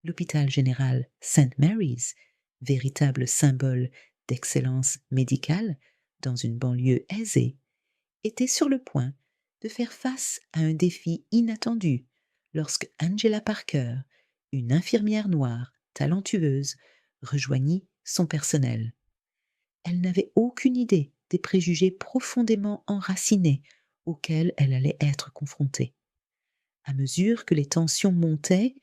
L'hôpital général St. Mary's, véritable symbole d'excellence médicale dans une banlieue aisée, était sur le point de faire face à un défi inattendu lorsque Angela Parker, une infirmière noire talentueuse, rejoignit son personnel. Elle n'avait aucune idée des préjugés profondément enracinés auxquels elle allait être confrontée. À mesure que les tensions montaient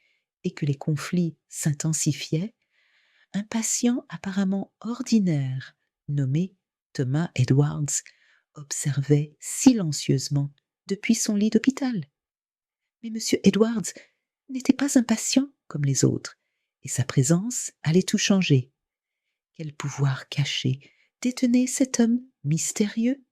et que les conflits s'intensifiaient, un patient apparemment ordinaire, nommé Thomas Edwards, observait silencieusement depuis son lit d'hôpital. Mais M. Edwards n'était pas un patient comme les autres, et sa présence allait tout changer. Quel pouvoir caché détenait cet homme mystérieux?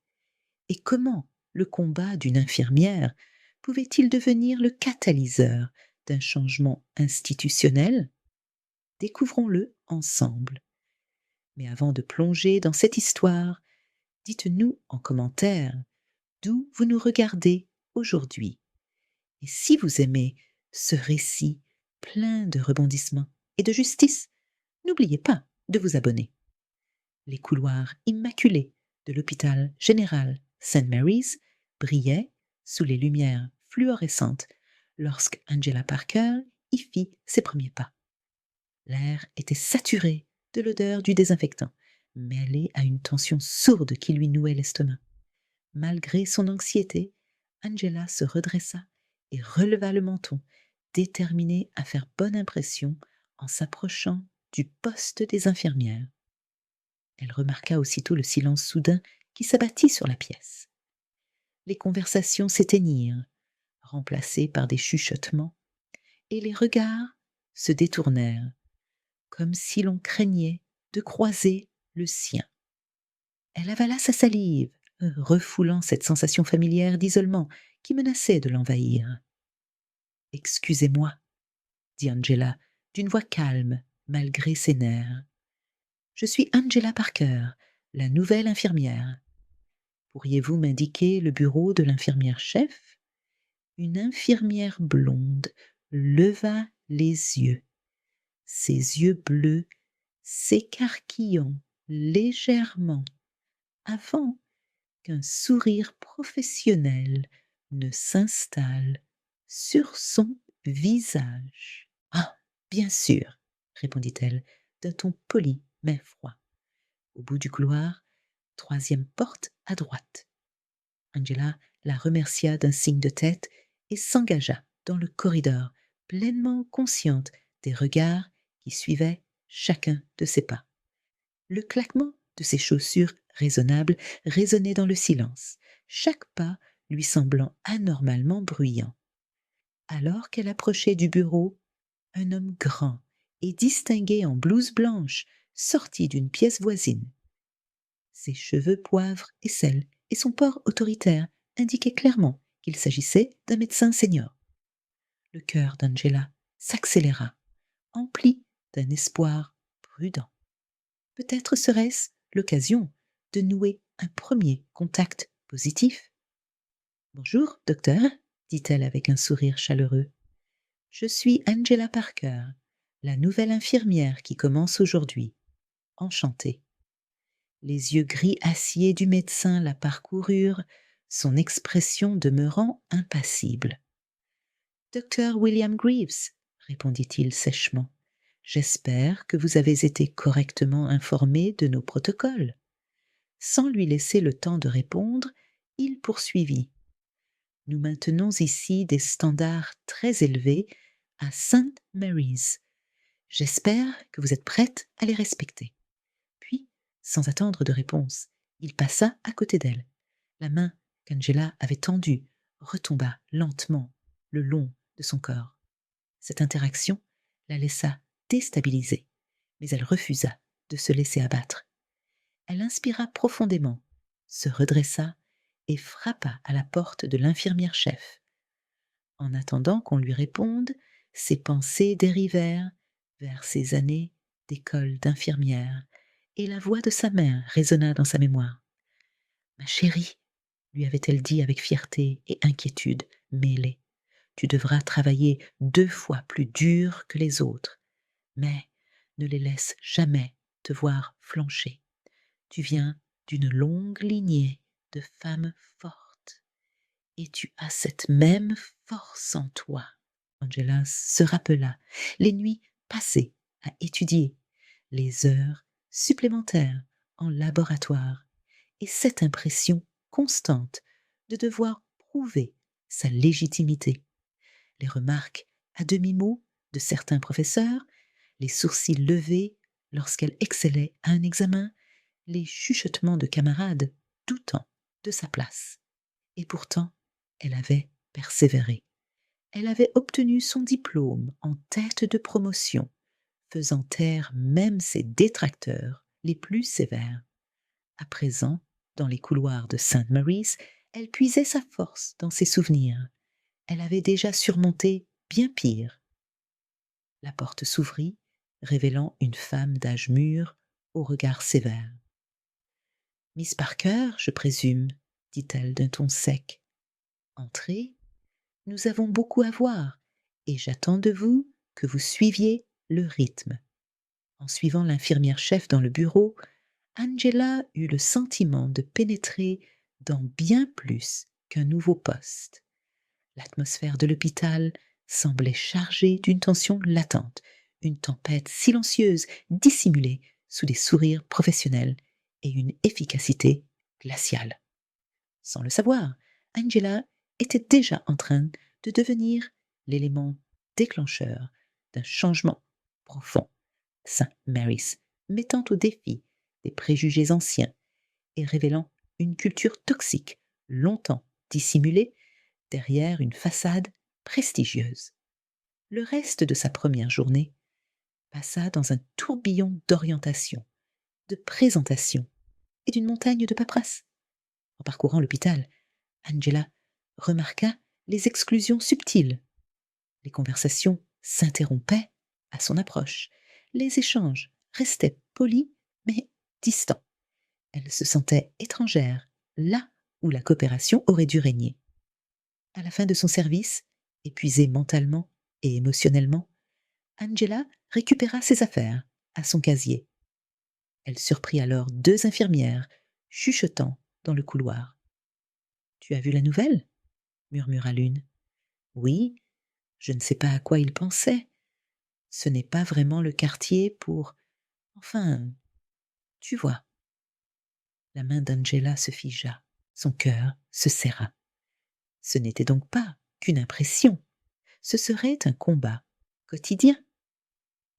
Et comment le combat d'une infirmière pouvait-il devenir le catalyseur d'un changement institutionnel? Découvrons-le ensemble. Mais avant de plonger dans cette histoire, dites-nous en commentaire d'où vous nous regardez aujourd'hui. Et si vous aimez ce récit plein de rebondissements et de justice, n'oubliez pas de vous abonner. Les couloirs immaculés de l'hôpital général St. Mary's brillaient sous les lumières fluorescentes lorsque Angela Parker y fit ses premiers pas. L'air était saturé de l'odeur du désinfectant, mêlé à une tension sourde qui lui nouait l'estomac. Malgré son anxiété, Angela se redressa et releva le menton, déterminée à faire bonne impression en s'approchant du poste des infirmières. Elle remarqua aussitôt le silence soudain qui s'abattit sur la pièce. Les conversations s'éteignirent, remplacées par des chuchotements, et les regards se détournèrent, comme si l'on craignait de croiser le sien. Elle avala sa salive, refoulant cette sensation familière d'isolement qui menaçait de l'envahir. « Excusez-moi, » dit Angela, d'une voix calme, malgré ses nerfs. « Je suis Angela Parker, la nouvelle infirmière. Pourriez-vous m'indiquer le bureau de l'infirmière-chef » Une infirmière blonde leva les yeux. Ses yeux bleus s'écarquillant légèrement avant qu'un sourire professionnel ne s'installe sur son visage. « Ah, bien sûr, » répondit-elle d'un ton poli mais froid. Au bout du couloir, troisième porte à droite. Angela la remercia d'un signe de tête et s'engagea dans le corridor, pleinement consciente des regards qui suivaient chacun de ses pas. Le claquement de ses chaussures raisonnables résonnait dans le silence, chaque pas lui semblant anormalement bruyant. Alors qu'elle approchait du bureau, un homme grand et distingué en blouse blanche sortit d'une pièce voisine. Ses cheveux poivre et sel et son port autoritaire indiquaient clairement qu'il s'agissait d'un médecin senior. Le cœur d'Angela s'accéléra, empli d'un espoir prudent. Peut-être serait-ce l'occasion de nouer un premier contact positif. « Bonjour, docteur, » dit-elle avec un sourire chaleureux. « Je suis Angela Parker, la nouvelle infirmière qui commence aujourd'hui. Enchantée. » Les yeux gris acier du médecin la parcoururent, son expression demeurant impassible. « Docteur William Greaves, » répondit-il sèchement. « J'espère que vous avez été correctement informé de nos protocoles. » Sans lui laisser le temps de répondre, il poursuivit. « Nous maintenons ici des standards très élevés à St. Mary's. J'espère que vous êtes prête à les respecter. » Puis, sans attendre de réponse, il passa à côté d'elle. La main qu'Angela avait tendue retomba lentement le long de son corps. Cette interaction la laissa déstabilisée, mais elle refusa de se laisser abattre. Elle inspira profondément, se redressa et frappa à la porte de l'infirmière-chef. En attendant qu'on lui réponde, ses pensées dérivèrent vers ses années d'école d'infirmière, et la voix de sa mère résonna dans sa mémoire. « Ma chérie, » lui avait-elle dit avec fierté et inquiétude mêlées, Tu devras travailler 2 fois plus dur que les autres, mais ne les laisse jamais te voir flancher. Tu viens d'une longue lignée de femmes fortes et tu as cette même force en toi. Angela se rappela les nuits passées à étudier, les heures supplémentaires en laboratoire et cette impression constante de devoir prouver sa légitimité. Les remarques à demi-mot de certains professeurs, les sourcils levés lorsqu'elle excellait à un examen, les chuchotements de camarades doutant de sa place. Et pourtant, elle avait persévéré. Elle avait obtenu son diplôme en tête de promotion, faisant taire même ses détracteurs les plus sévères. À présent, dans les couloirs de St. Mary's, elle puisait sa force dans ses souvenirs. Elle avait déjà surmonté bien pire. La porte s'ouvrit, révélant une femme d'âge mûr au regard sévère. Miss Parker, je présume, dit-elle d'un ton sec. Entrez, nous avons beaucoup à voir, et j'attends de vous que vous suiviez le rythme. En suivant l'infirmière chef dans le bureau, Angela eut le sentiment de pénétrer dans bien plus qu'un nouveau poste. L'atmosphère de l'hôpital semblait chargée d'une tension latente, une tempête silencieuse dissimulée sous des sourires professionnels et une efficacité glaciale. Sans le savoir, Angela était déjà en train de devenir l'élément déclencheur d'un changement profond. St. Mary's mettant au défi des préjugés anciens et révélant une culture toxique longtemps dissimulée derrière une façade prestigieuse. Le reste de sa première journée passa dans un tourbillon d'orientation, de présentation et d'une montagne de paperasse. En parcourant l'hôpital, Angela remarqua les exclusions subtiles. Les conversations s'interrompaient à son approche. Les échanges restaient polis mais distants. Elle se sentait étrangère, là où la coopération aurait dû régner. À la fin de son service, épuisée mentalement et émotionnellement, Angela récupéra ses affaires à son casier. Elle surprit alors 2 infirmières chuchotant dans le couloir. « Tu as vu la nouvelle ?» murmura l'une. « Oui, je ne sais pas à quoi ils pensaient. Ce n'est pas vraiment le quartier pour... Enfin, tu vois. » La main d'Angela se figea, son cœur se serra. Ce n'était donc pas qu'une impression, ce serait un combat quotidien.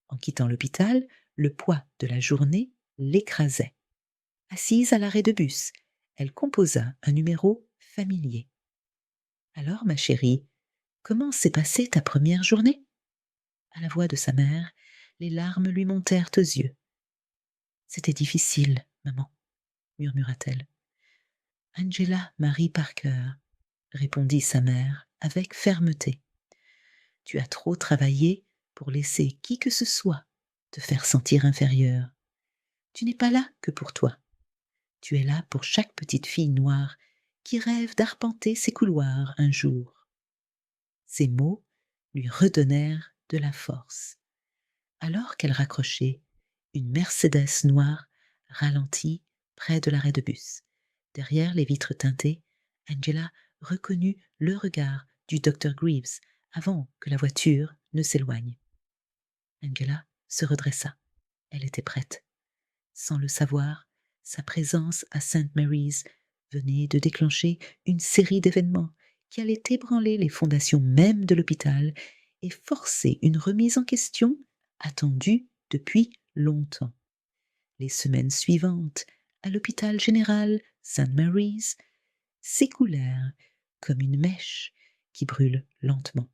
En quittant l'hôpital, le poids de la journée l'écrasait. Assise à l'arrêt de bus, elle composa un numéro familier. « Alors, ma chérie, comment s'est passée ta première journée ?» À la voix de sa mère, les larmes lui montèrent aux yeux. « C'était difficile, maman, » murmura-t-elle. « Angela Marie Parker, » répondit sa mère avec fermeté. « Tu as trop travaillé pour laisser qui que ce soit te faire sentir inférieure. Tu n'es pas là que pour toi. Tu es là pour chaque petite fille noire qui rêve d'arpenter ces couloirs un jour. » Ces mots lui redonnèrent de la force. Alors qu'elle raccrochait, une Mercedes noire ralentit près de l'arrêt de bus. Derrière les vitres teintées, Angela reconnut le regard du Dr. Greaves avant que la voiture ne s'éloigne. Angela se redressa. Elle était prête. Sans le savoir, sa présence à St. Mary's venait de déclencher une série d'événements qui allaient ébranler les fondations mêmes de l'hôpital et forcer une remise en question attendue depuis longtemps. Les semaines suivantes, à l'hôpital général St. Mary's, s'écoulèrent comme une mèche qui brûle lentement,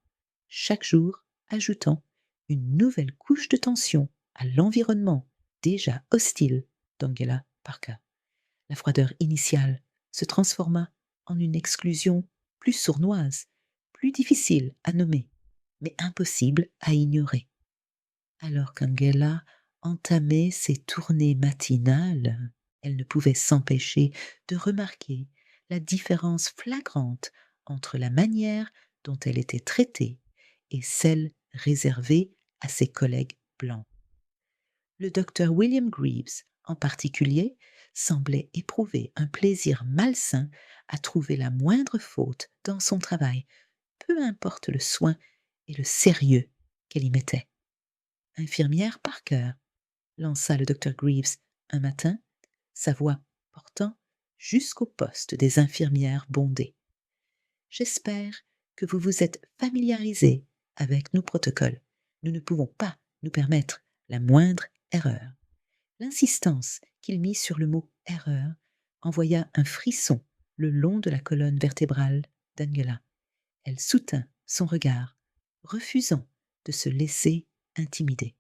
chaque jour ajoutant une nouvelle couche de tension à l'environnement déjà hostile d'Angela Parker. La froideur initiale se transforma en une exclusion plus sournoise, plus difficile à nommer, mais impossible à ignorer. Alors qu'Angela entamait ses tournées matinales, elle ne pouvait s'empêcher de remarquer la différence flagrante entre la manière dont elle était traitée et celles réservées à ses collègues blancs. Le docteur William Greaves, en particulier, semblait éprouver un plaisir malsain à trouver la moindre faute dans son travail, peu importe le soin et le sérieux qu'elle y mettait. Infirmière Parker, lança le docteur Greaves un matin, sa voix portant jusqu'au poste des infirmières bondées. J'espère que vous vous êtes familiarisé avec nos protocoles. Nous ne pouvons pas nous permettre la moindre erreur. L'insistance qu'il mit sur le mot erreur envoya un frisson le long de la colonne vertébrale d'Angela. Elle soutint son regard, refusant de se laisser intimider.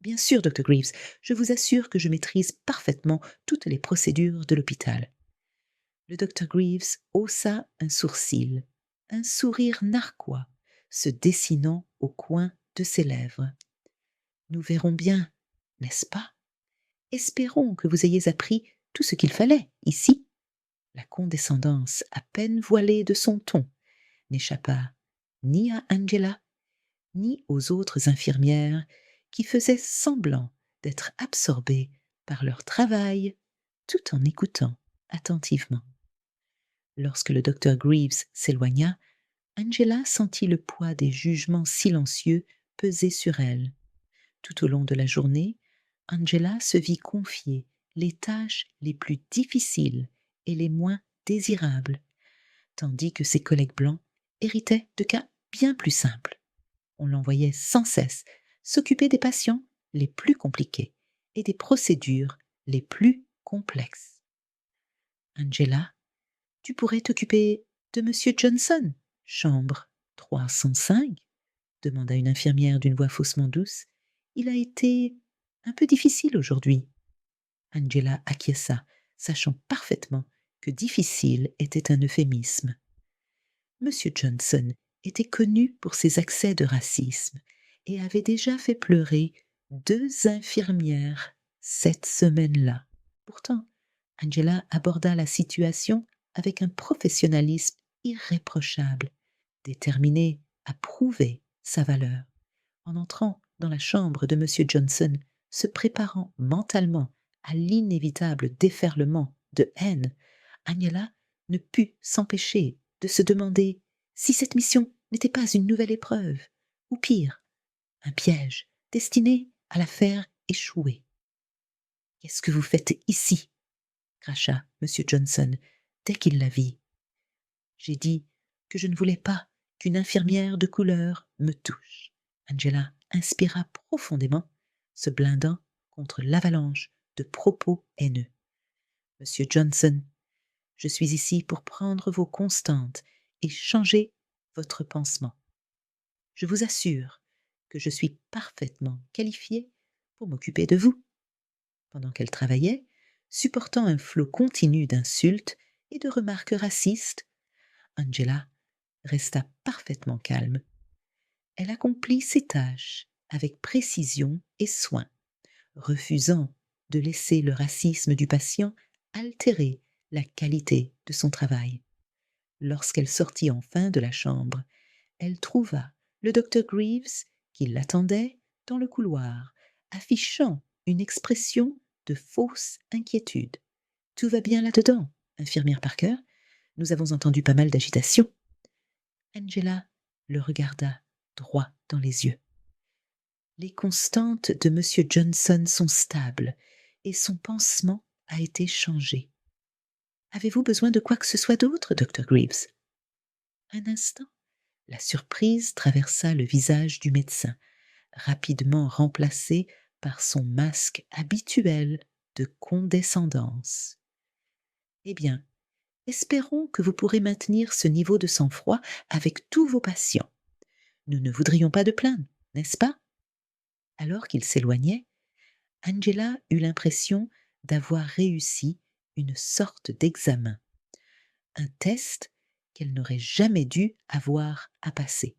Bien sûr, Dr. Greaves, je vous assure que je maîtrise parfaitement toutes les procédures de l'hôpital. Le Dr. Greaves haussa un sourcil, un sourire narquois se dessinant au coin de ses lèvres. Nous verrons bien, n'est-ce pas? Espérons que vous ayez appris tout ce qu'il fallait ici. La condescendance à peine voilée de son ton n'échappa ni à Angela, ni aux autres infirmières qui faisaient semblant d'être absorbées par leur travail tout en écoutant attentivement. Lorsque le docteur Greaves s'éloigna, Angela sentit le poids des jugements silencieux peser sur elle. Tout au long de la journée, Angela se vit confier les tâches les plus difficiles et les moins désirables, tandis que ses collègues blancs héritaient de cas bien plus simples. On l'envoyait sans cesse s'occuper des patients les plus compliqués et des procédures les plus complexes. Angela, tu pourrais t'occuper de Monsieur Johnson, chambre 305, demanda une infirmière d'une voix faussement douce. Il a été un peu difficile aujourd'hui. Angela acquiesça, sachant parfaitement que difficile était un euphémisme. Monsieur Johnson était connu pour ses accès de racisme et avait déjà fait pleurer 2 infirmières cette semaine-là. Pourtant, Angela aborda la situation avec un professionnalisme irréprochable, déterminée à prouver sa valeur. En entrant dans la chambre de M. Johnson, se préparant mentalement à l'inévitable déferlement de haine, Angela ne put s'empêcher de se demander si cette mission n'était pas une nouvelle épreuve, ou pire, un piège destiné à la faire échouer. « Qu'est-ce que vous faites ici ?» cracha M. Johnson dès qu'il la vit. « J'ai dit que je ne voulais pas qu'une infirmière de couleur me touche. » Angela inspira profondément, se blindant contre l'avalanche de propos haineux. « Monsieur Johnson, je suis ici pour prendre vos constantes et changer votre pansement. Je vous assure que je suis parfaitement qualifiée pour m'occuper de vous. » Pendant qu'elle travaillait, supportant un flot continu d'insultes et de remarques racistes, Angela resta parfaitement calme. Elle accomplit ses tâches avec précision et soin, refusant de laisser le racisme du patient altérer la qualité de son travail. Lorsqu'elle sortit enfin de la chambre, elle trouva le docteur Greaves qui l'attendait dans le couloir, affichant une expression de fausse inquiétude. « Tout va bien là-dedans, infirmière Parker? Nous avons entendu pas mal d'agitation. » Angela le regarda droit dans les yeux. « Les constantes de M. Johnson sont stables et son pansement a été changé. Avez-vous besoin de quoi que ce soit d'autre, Dr. Greaves ?» Un instant, la surprise traversa le visage du médecin, rapidement remplacé par son masque habituel de condescendance. « Eh bien, espérons que vous pourrez maintenir ce niveau de sang-froid avec tous vos patients. Nous ne voudrions pas de plainte, n'est-ce pas ?» Alors qu'il s'éloignait, Angela eut l'impression d'avoir réussi une sorte d'examen, un test qu'elle n'aurait jamais dû avoir à passer.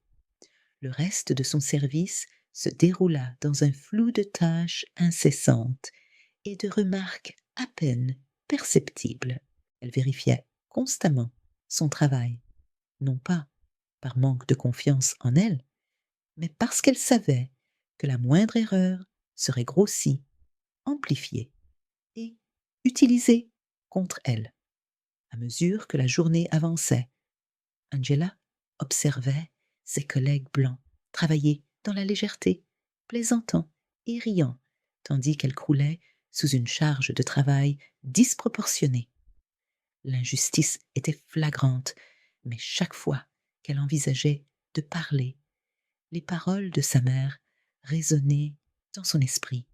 Le reste de son service se déroula dans un flou de tâches incessantes et de remarques à peine perceptibles. Elle vérifiait constamment son travail, non pas par manque de confiance en elle, mais parce qu'elle savait que la moindre erreur serait grossie, amplifiée et utilisée contre elle. À mesure que la journée avançait, Angela observait ses collègues blancs travailler dans la légèreté, plaisantant et riant, tandis qu'elle croulait sous une charge de travail disproportionnée. L'injustice était flagrante, mais chaque fois qu'elle envisageait de parler, les paroles de sa mère résonnaient dans son esprit.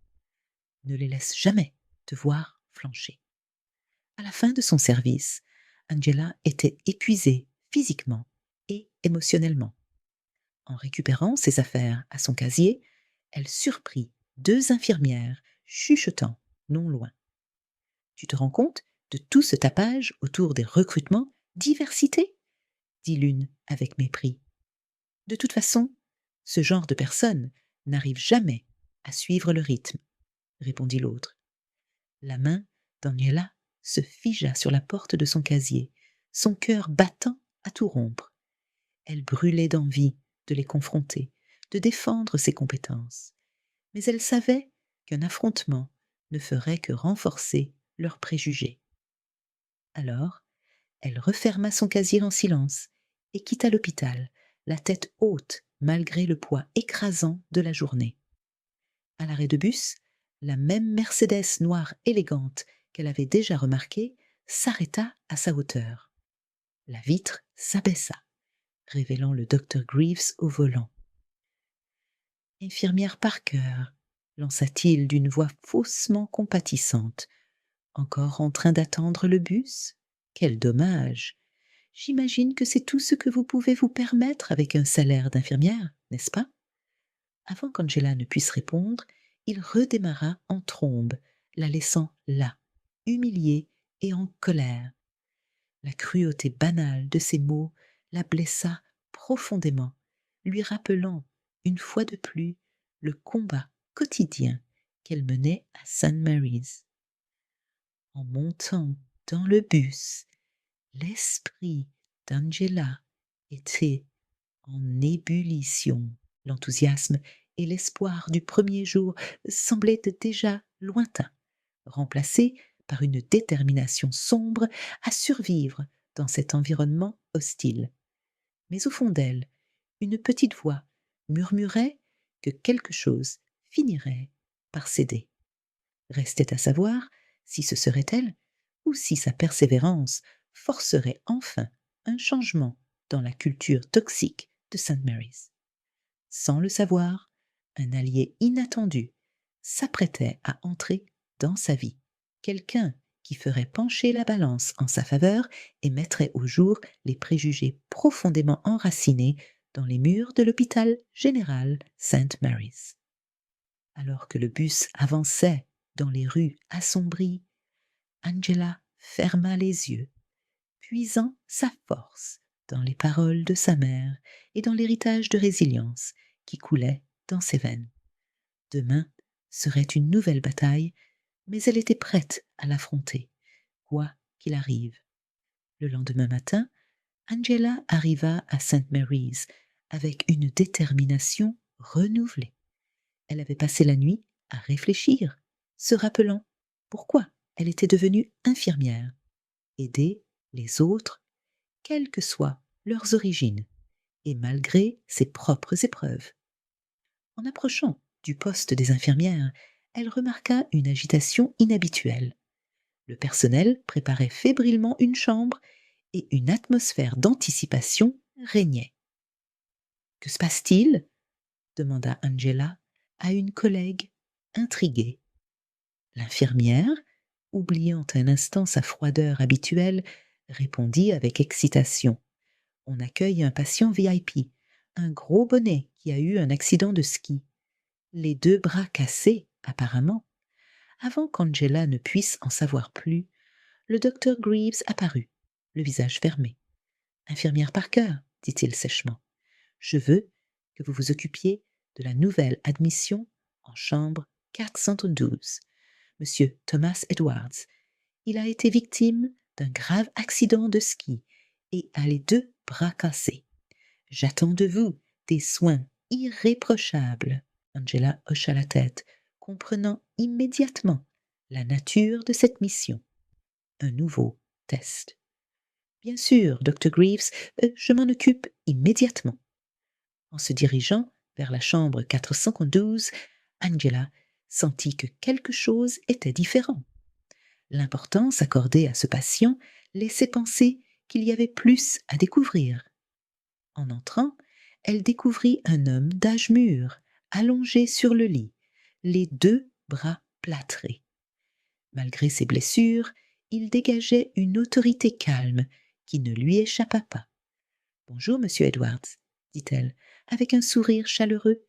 Ne les laisse jamais te voir flancher. À la fin de son service, Angela était épuisée physiquement et émotionnellement. En récupérant ses affaires à son casier, elle surprit 2 infirmières chuchotant non loin. Tu te rends compte de tout ce tapage autour des recrutements diversité? Dit l'une avec mépris. De toute façon, ce genre de personnes n'arrive jamais à suivre le rythme, répondit l'autre. La main d'Angela se figea sur la porte de son casier, son cœur battant à tout rompre. Elle brûlait d'envie de les confronter, de défendre ses compétences. Mais elle savait qu'un affrontement ne ferait que renforcer leurs préjugés. Alors, elle referma son casier en silence et quitta l'hôpital, la tête haute malgré le poids écrasant de la journée. À l'arrêt de bus, la même Mercedes noire élégante qu'elle avait déjà remarquée s'arrêta à sa hauteur. La vitre s'abaissa, révélant le docteur Greaves au volant. « Infirmière Parker » lança-t-il d'une voix faussement compatissante. « Encore en train d'attendre le bus? Quel dommage! J'imagine que c'est tout ce que vous pouvez vous permettre avec un salaire d'infirmière, n'est-ce pas ?» Avant qu'Angela ne puisse répondre, il redémarra en trombe, la laissant là, humiliée et en colère. La cruauté banale de ces mots la blessa profondément, lui rappelant, une fois de plus, le combat quotidien qu'elle menait à St. Mary's. En montant dans le bus, l'esprit d'Angela était en ébullition. L'enthousiasme et l'espoir du premier jour semblaient déjà lointains, remplacés par une détermination sombre à survivre dans cet environnement hostile. Mais au fond d'elle, une petite voix murmurait que quelque chose finirait par céder. Restait à savoir si ce serait elle ou si sa persévérance forcerait enfin un changement dans la culture toxique de St. Mary's. Sans le savoir, un allié inattendu s'apprêtait à entrer dans sa vie, quelqu'un qui ferait pencher la balance en sa faveur et mettrait au jour les préjugés profondément enracinés dans les murs de l'hôpital général St. Mary's. Alors que le bus avançait dans les rues assombries, Angela ferma les yeux, puisant sa force dans les paroles de sa mère et dans l'héritage de résilience qui coulait dans ses veines. Demain serait une nouvelle bataille, mais elle était prête à l'affronter, quoi qu'il arrive. Le lendemain matin, Angela arriva à St. Mary's avec une détermination renouvelée. Elle avait passé la nuit à réfléchir, se rappelant pourquoi elle était devenue infirmière. Aider les autres, quelles que soient leurs origines, et malgré ses propres épreuves. En approchant du poste des infirmières, elle remarqua une agitation inhabituelle. Le personnel préparait fébrilement une chambre et une atmosphère d'anticipation régnait. « Que se passe-t-il » demanda Angela à une collègue intriguée. L'infirmière, oubliant un instant sa froideur habituelle, répondit avec excitation. « On accueille un patient VIP, un gros bonnet qui a eu un accident de ski. Les 2 bras cassés, apparemment. » Avant qu'Angela ne puisse en savoir plus, le docteur Greaves apparut, le visage fermé. « Infirmière Parker, dit-il sèchement, je veux que vous vous occupiez de la nouvelle admission en chambre 412. Monsieur Thomas Edwards. Il a été victime d'un grave accident de ski et a les 2 bras cassés. J'attends de vous des soins irréprochables. Angela hocha la tête, comprenant immédiatement la nature de cette mission. Un nouveau test. Bien sûr, Dr. Greaves, je m'en occupe immédiatement. En se dirigeant vers la chambre 412, Angela sentit que quelque chose était différent. L'importance accordée à ce patient laissait penser qu'il y avait plus à découvrir. En entrant, elle découvrit un homme d'âge mûr, allongé sur le lit, les 2 bras plâtrés. Malgré ses blessures, il dégageait une autorité calme qui ne lui échappa pas. « Bonjour, monsieur Edwards, dit-elle, avec un sourire chaleureux.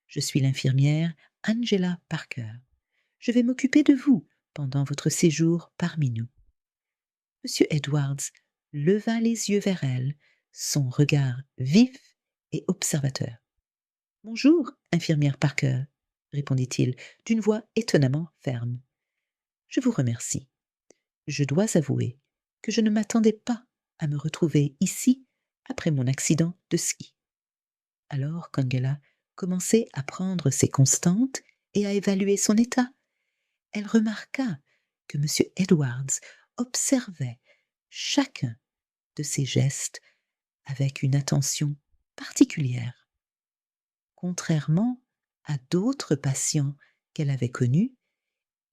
Je suis l'infirmière Angela Parker. Je vais m'occuper de vous pendant votre séjour parmi nous. » Monsieur Edwards leva les yeux vers elle, son regard vif et observateur. « Bonjour, infirmière Parker, » répondit-il d'une voix étonnamment ferme. « Je vous remercie. Je dois avouer que je ne m'attendais pas à me retrouver ici après mon accident de ski. » Alors qu'Angela commençait à prendre ses constantes et à évaluer son état, elle remarqua que M. Edwards observait chacun de ses gestes avec une attention particulière. Contrairement à d'autres patients qu'elle avait connus,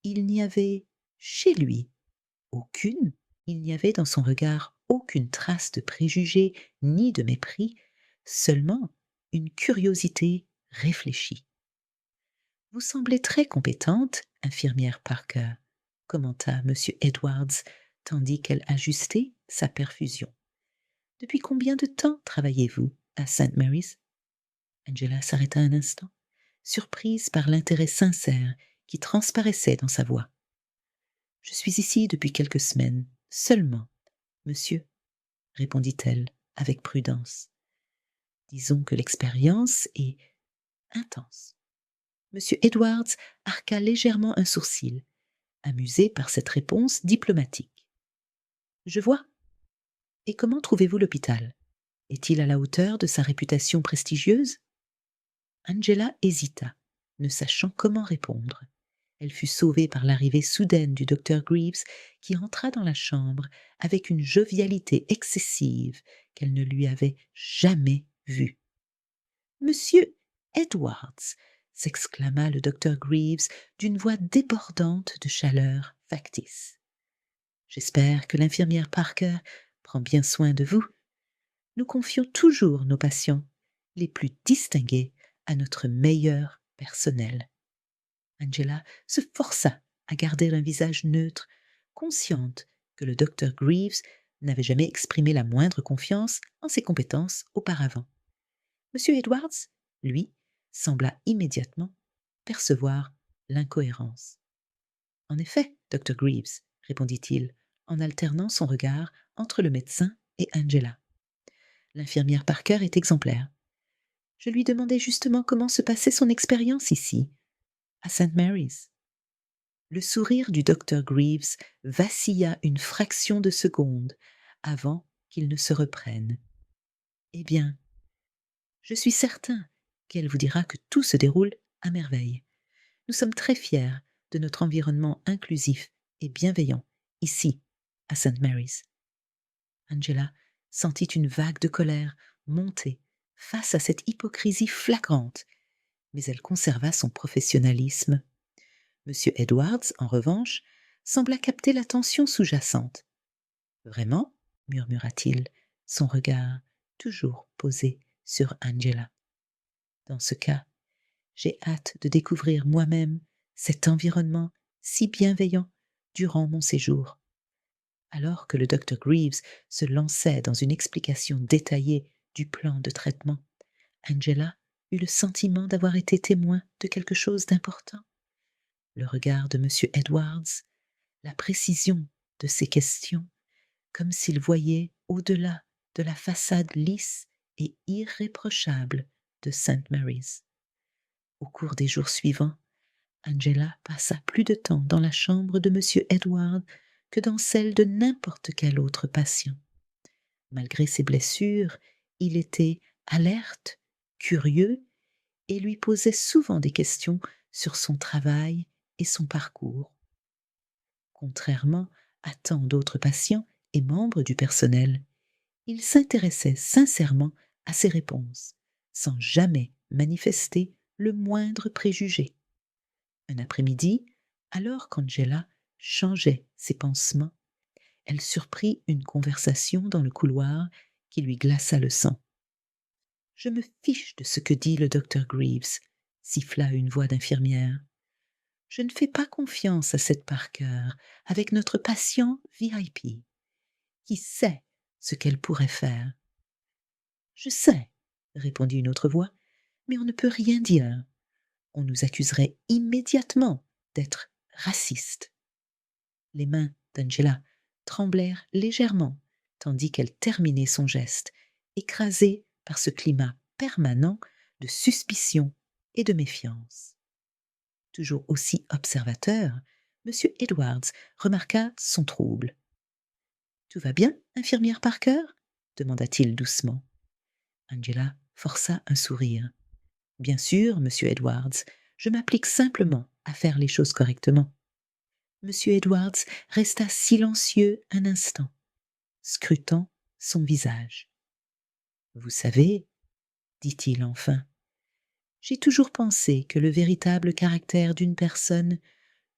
il n'y avait chez lui il n'y avait dans son regard aucune trace de préjugé ni de mépris, seulement une curiosité réfléchie. « Vous semblez très compétente, infirmière Parker, » commenta M. Edwards, tandis qu'elle ajustait sa perfusion. « Depuis combien de temps travaillez-vous à St. Mary's ?» Angela s'arrêta un instant, surprise par l'intérêt sincère qui transparaissait dans sa voix. « Je suis ici depuis quelques semaines, seulement, monsieur, » répondit-elle avec prudence. « Disons que l'expérience est intense. » M. Edwards arqua légèrement un sourcil, amusé par cette réponse diplomatique. « Je vois. Et comment trouvez-vous l'hôpital? Est-il à la hauteur de sa réputation prestigieuse ?» Angela hésita, ne sachant comment répondre. Elle fut sauvée par l'arrivée soudaine du docteur Greaves, qui entra dans la chambre avec une jovialité excessive qu'elle ne lui avait jamais vue. « Monsieur Edwards !» s'exclama le docteur Greaves d'une voix débordante de chaleur factice. « J'espère que l'infirmière Parker prend bien soin de vous. Nous confions toujours nos patients les plus distingués à notre meilleur personnel. » Angela se força à garder un visage neutre, consciente que le docteur Greaves n'avait jamais exprimé la moindre confiance en ses compétences auparavant. M. Edwards, lui, sembla immédiatement percevoir l'incohérence. « En effet, Dr. Greaves, » répondit-il, en alternant son regard entre le médecin et Angela. « L'infirmière Parker est exemplaire. Je lui demandais justement comment se passait son expérience ici, à St. Mary's. » Le sourire du docteur Greaves vacilla une fraction de seconde avant qu'il ne se reprenne. « Eh bien, je suis certain qu'elle vous dira que tout se déroule à merveille. Nous sommes très fiers de notre environnement inclusif et bienveillant ici, à St. Mary's. » Angela sentit une vague de colère monter face à cette hypocrisie flagrante, mais elle conserva son professionnalisme. M. Edwards, en revanche, sembla capter la tension sous-jacente. « Vraiment ?» murmura-t-il, son regard toujours posé sur Angela. « Dans ce cas, j'ai hâte de découvrir moi-même cet environnement si bienveillant durant mon séjour. » Alors que le docteur Greaves se lançait dans une explication détaillée du plan de traitement, Angela eut le sentiment d'avoir été témoin de quelque chose d'important. Le regard de M. Edwards, la précision de ses questions, comme s'il voyait au-delà de la façade lisse et irréprochable de St. Mary's. Au cours des jours suivants, Angela passa plus de temps dans la chambre de M. Edwards que dans celle de n'importe quel autre patient. Malgré ses blessures, il était alerte, curieux, et lui posait souvent des questions sur son travail et son parcours. Contrairement à tant d'autres patients et membres du personnel, il s'intéressait sincèrement à ses réponses, sans jamais manifester le moindre préjugé. Un après-midi, alors qu'Angela changeait ses pansements, elle surprit une conversation dans le couloir qui lui glaça le sang. Je me fiche de ce que dit le docteur Greaves, siffla une voix d'infirmière. Je ne fais pas confiance à cette Parker avec notre patient VIP. Qui sait ce qu'elle pourrait faire? Je sais, répondit une autre voix, mais on ne peut rien dire. On nous accuserait immédiatement d'être racistes. Les mains d'Angela tremblèrent légèrement, tandis qu'elle terminait son geste, écrasée par ce climat permanent de suspicion et de méfiance. Toujours aussi observateur, M. Edwards remarqua son trouble. « Tout va bien, infirmière Parker ?» demanda-t-il doucement. Angela força un sourire. « Bien sûr, monsieur Edwards, je m'applique simplement à faire les choses correctement. » Monsieur Edwards resta silencieux un instant, scrutant son visage. « Vous savez, dit-il enfin, j'ai toujours pensé que le véritable caractère d'une personne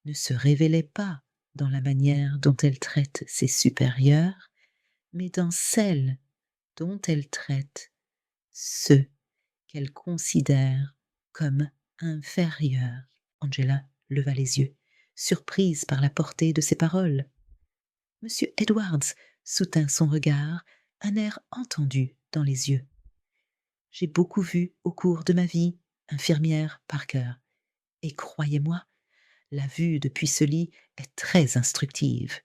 ne se révélait pas dans la manière dont elle traite ses supérieurs, mais dans celle dont elle traite ceux qu'elle considère comme inférieurs. » Angela leva les yeux, surprise par la portée de ces paroles. Monsieur Edwards soutint son regard, un air entendu dans les yeux. « J'ai beaucoup vu au cours de ma vie, infirmière Parker, et croyez-moi, la vue depuis ce lit est très instructive. »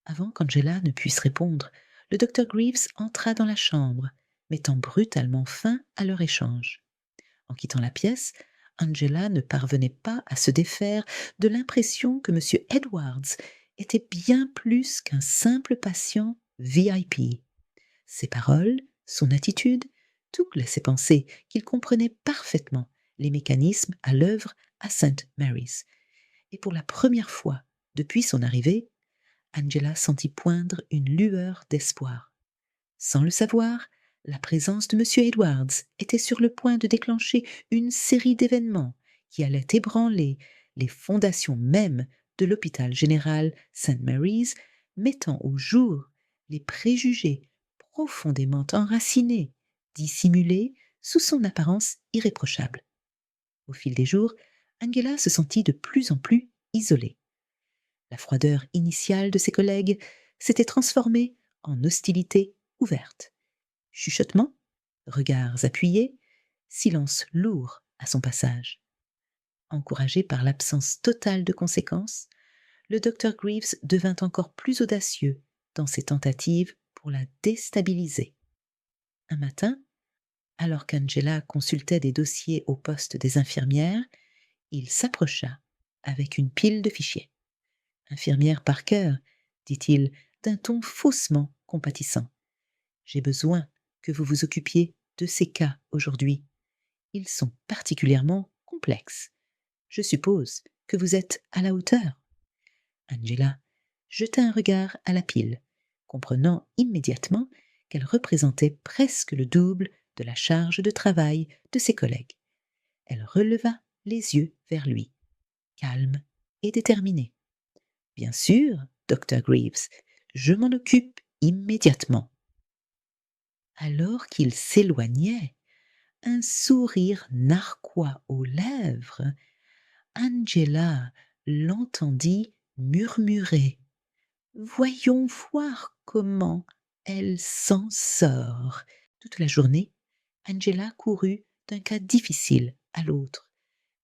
Avant qu'Angela ne puisse répondre, le docteur Greaves entra dans la chambre, mettant brutalement fin à leur échange. En quittant la pièce, Angela ne parvenait pas à se défaire de l'impression que M. Edwards était bien plus qu'un simple patient VIP. Ses paroles, son attitude, tout laissait penser qu'il comprenait parfaitement les mécanismes à l'œuvre à St. Mary's. Et pour la première fois depuis son arrivée, Angela sentit poindre une lueur d'espoir. Sans le savoir, la présence de M. Edwards était sur le point de déclencher une série d'événements qui allaient ébranler les fondations mêmes de l'hôpital général St. Mary's, mettant au jour les préjugés profondément enracinés, dissimulés sous son apparence irréprochable. Au fil des jours, Angela se sentit de plus en plus isolée. La froideur initiale de ses collègues s'était transformée en hostilité ouverte. Chuchotements, regards appuyés, silence lourd à son passage. Encouragé par l'absence totale de conséquences, le docteur Greaves devint encore plus audacieux dans ses tentatives pour la déstabiliser. Un matin, alors qu'Angela consultait des dossiers au poste des infirmières, il s'approcha avec une pile de fichiers. « Infirmière Parker, » dit-il d'un ton faussement compatissant, « j'ai besoin que vous vous occupiez de ces cas aujourd'hui. Ils sont particulièrement complexes. Je suppose que vous êtes à la hauteur. » Angela jeta un regard à la pile, comprenant immédiatement qu'elle représentait presque le double de la charge de travail de ses collègues. Elle releva les yeux vers lui, calme et déterminée. « Bien sûr, Dr. Greaves, je m'en occupe immédiatement. » Alors qu'il s'éloignait, un sourire narquois aux lèvres, Angela l'entendit murmurer « Voyons voir comment elle s'en sort. » Toute la journée, Angela courut d'un cas difficile à l'autre,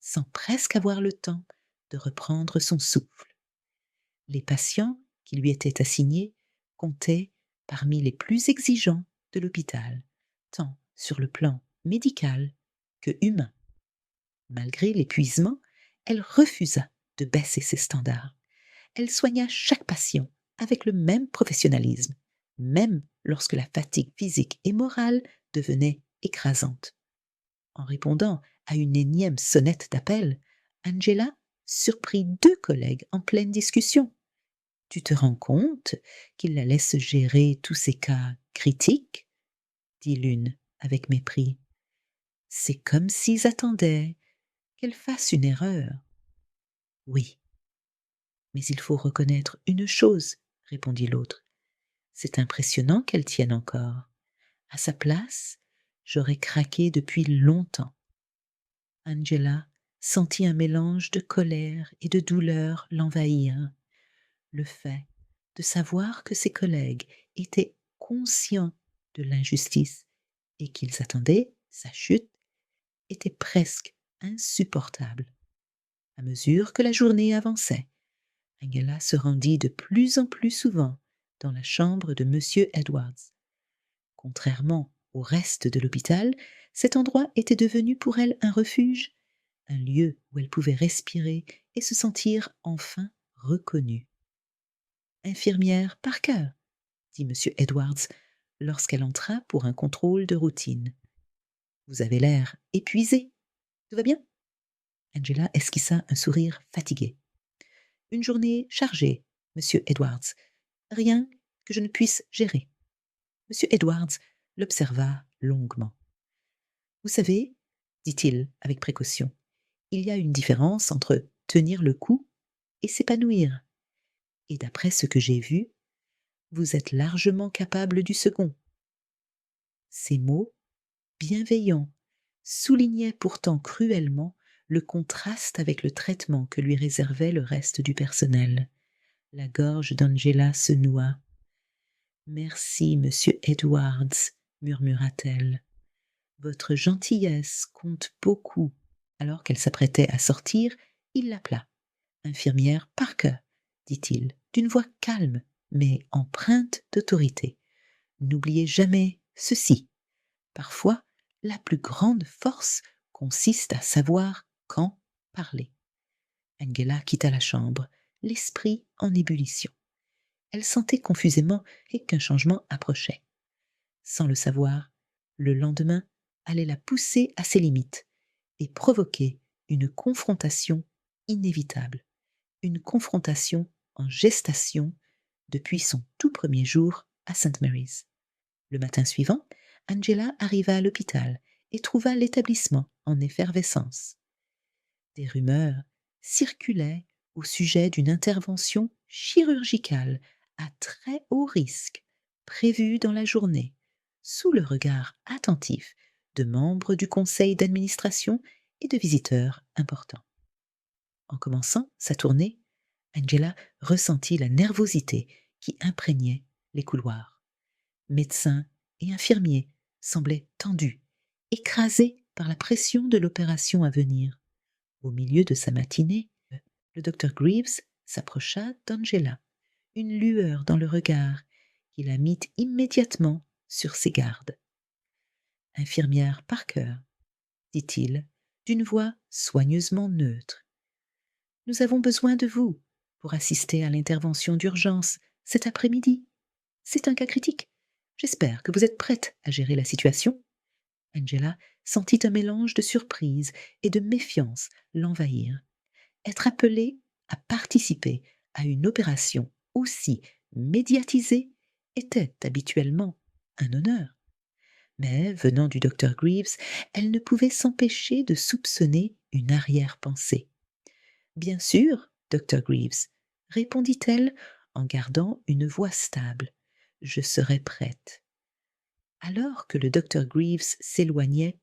sans presque avoir le temps de reprendre son souffle. Les patients qui lui étaient assignés comptaient parmi les plus exigeants de l'hôpital, tant sur le plan médical que humain. Malgré l'épuisement, elle refusa de baisser ses standards. Elle soigna chaque patient avec le même professionnalisme, même lorsque la fatigue physique et morale devenait écrasante. En répondant à une énième sonnette d'appel, Angela surprit 2 collègues en pleine discussion. Tu te rends compte qu'il la laisse gérer tous ces cas critiques? Dit l'une avec mépris. C'est comme s'ils attendaient qu'elle fasse une erreur. Oui, mais il faut reconnaître une chose, répondit l'autre. C'est impressionnant qu'elle tienne encore. À sa place, j'aurais craqué depuis longtemps. Angela sentit un mélange de colère et de douleur l'envahir. Le fait de savoir que ses collègues étaient conscients de l'injustice et qu'ils attendaient sa chute était presque insupportable. À mesure que la journée avançait, Angela se rendit de plus en plus souvent dans la chambre de M. Edwards. Contrairement au reste de l'hôpital, cet endroit était devenu pour elle un refuge, un lieu où elle pouvait respirer et se sentir enfin reconnue. Infirmière Parker, dit M. Edwards lorsqu'elle entra pour un contrôle de routine. Vous avez l'air épuisée. Tout va bien? Angela esquissa un sourire fatigué. Une journée chargée, Monsieur Edwards. Rien que je ne puisse gérer. Monsieur Edwards l'observa longuement. Vous savez, dit-il avec précaution, il y a une différence entre tenir le coup et s'épanouir. Et d'après ce que j'ai vu, vous êtes largement capable du second. Ces mots, bienveillants, soulignaient pourtant cruellement le contraste avec le traitement que lui réservait le reste du personnel. La gorge d'Angela se noua. Merci, monsieur Edwards, murmura-t-elle. Votre gentillesse compte beaucoup. Alors qu'elle s'apprêtait à sortir, il l'appela. Infirmière Parker, dit-il, d'une voix calme, mais empreinte d'autorité. N'oubliez jamais ceci. Parfois, la plus grande force consiste à savoir quand parler. Angela quitta la chambre, l'esprit en ébullition. Elle sentait confusément qu'un changement approchait. Sans le savoir, le lendemain allait la pousser à ses limites et provoquer une confrontation inévitable, une confrontation en gestation depuis son tout premier jour à St. Mary's. Le matin suivant, Angela arriva à l'hôpital et trouva l'établissement en effervescence. Des rumeurs circulaient au sujet d'une intervention chirurgicale à très haut risque prévue dans la journée, sous le regard attentif de membres du conseil d'administration et de visiteurs importants. En commençant sa tournée, Angela ressentit la nervosité qui imprégnait les couloirs. Médecins et infirmiers semblaient tendus, écrasés par la pression de l'opération à venir. Au milieu de sa matinée, le docteur Greaves s'approcha d'Angela, une lueur dans le regard qui la mit immédiatement sur ses gardes. Infirmière Parker, dit-il, d'une voix soigneusement neutre. Nous avons besoin de vous pour assister à l'intervention d'urgence cet après-midi. C'est un cas critique. J'espère que vous êtes prête à gérer la situation. Angela sentit un mélange de surprise et de méfiance l'envahir. Être appelée à participer à une opération aussi médiatisée était habituellement un honneur. Mais, venant du docteur Greaves, elle ne pouvait s'empêcher de soupçonner une arrière-pensée. Bien sûr, docteur Greaves, répondit-elle en gardant une voix stable. Je serai prête. Alors que le docteur Greaves s'éloignait,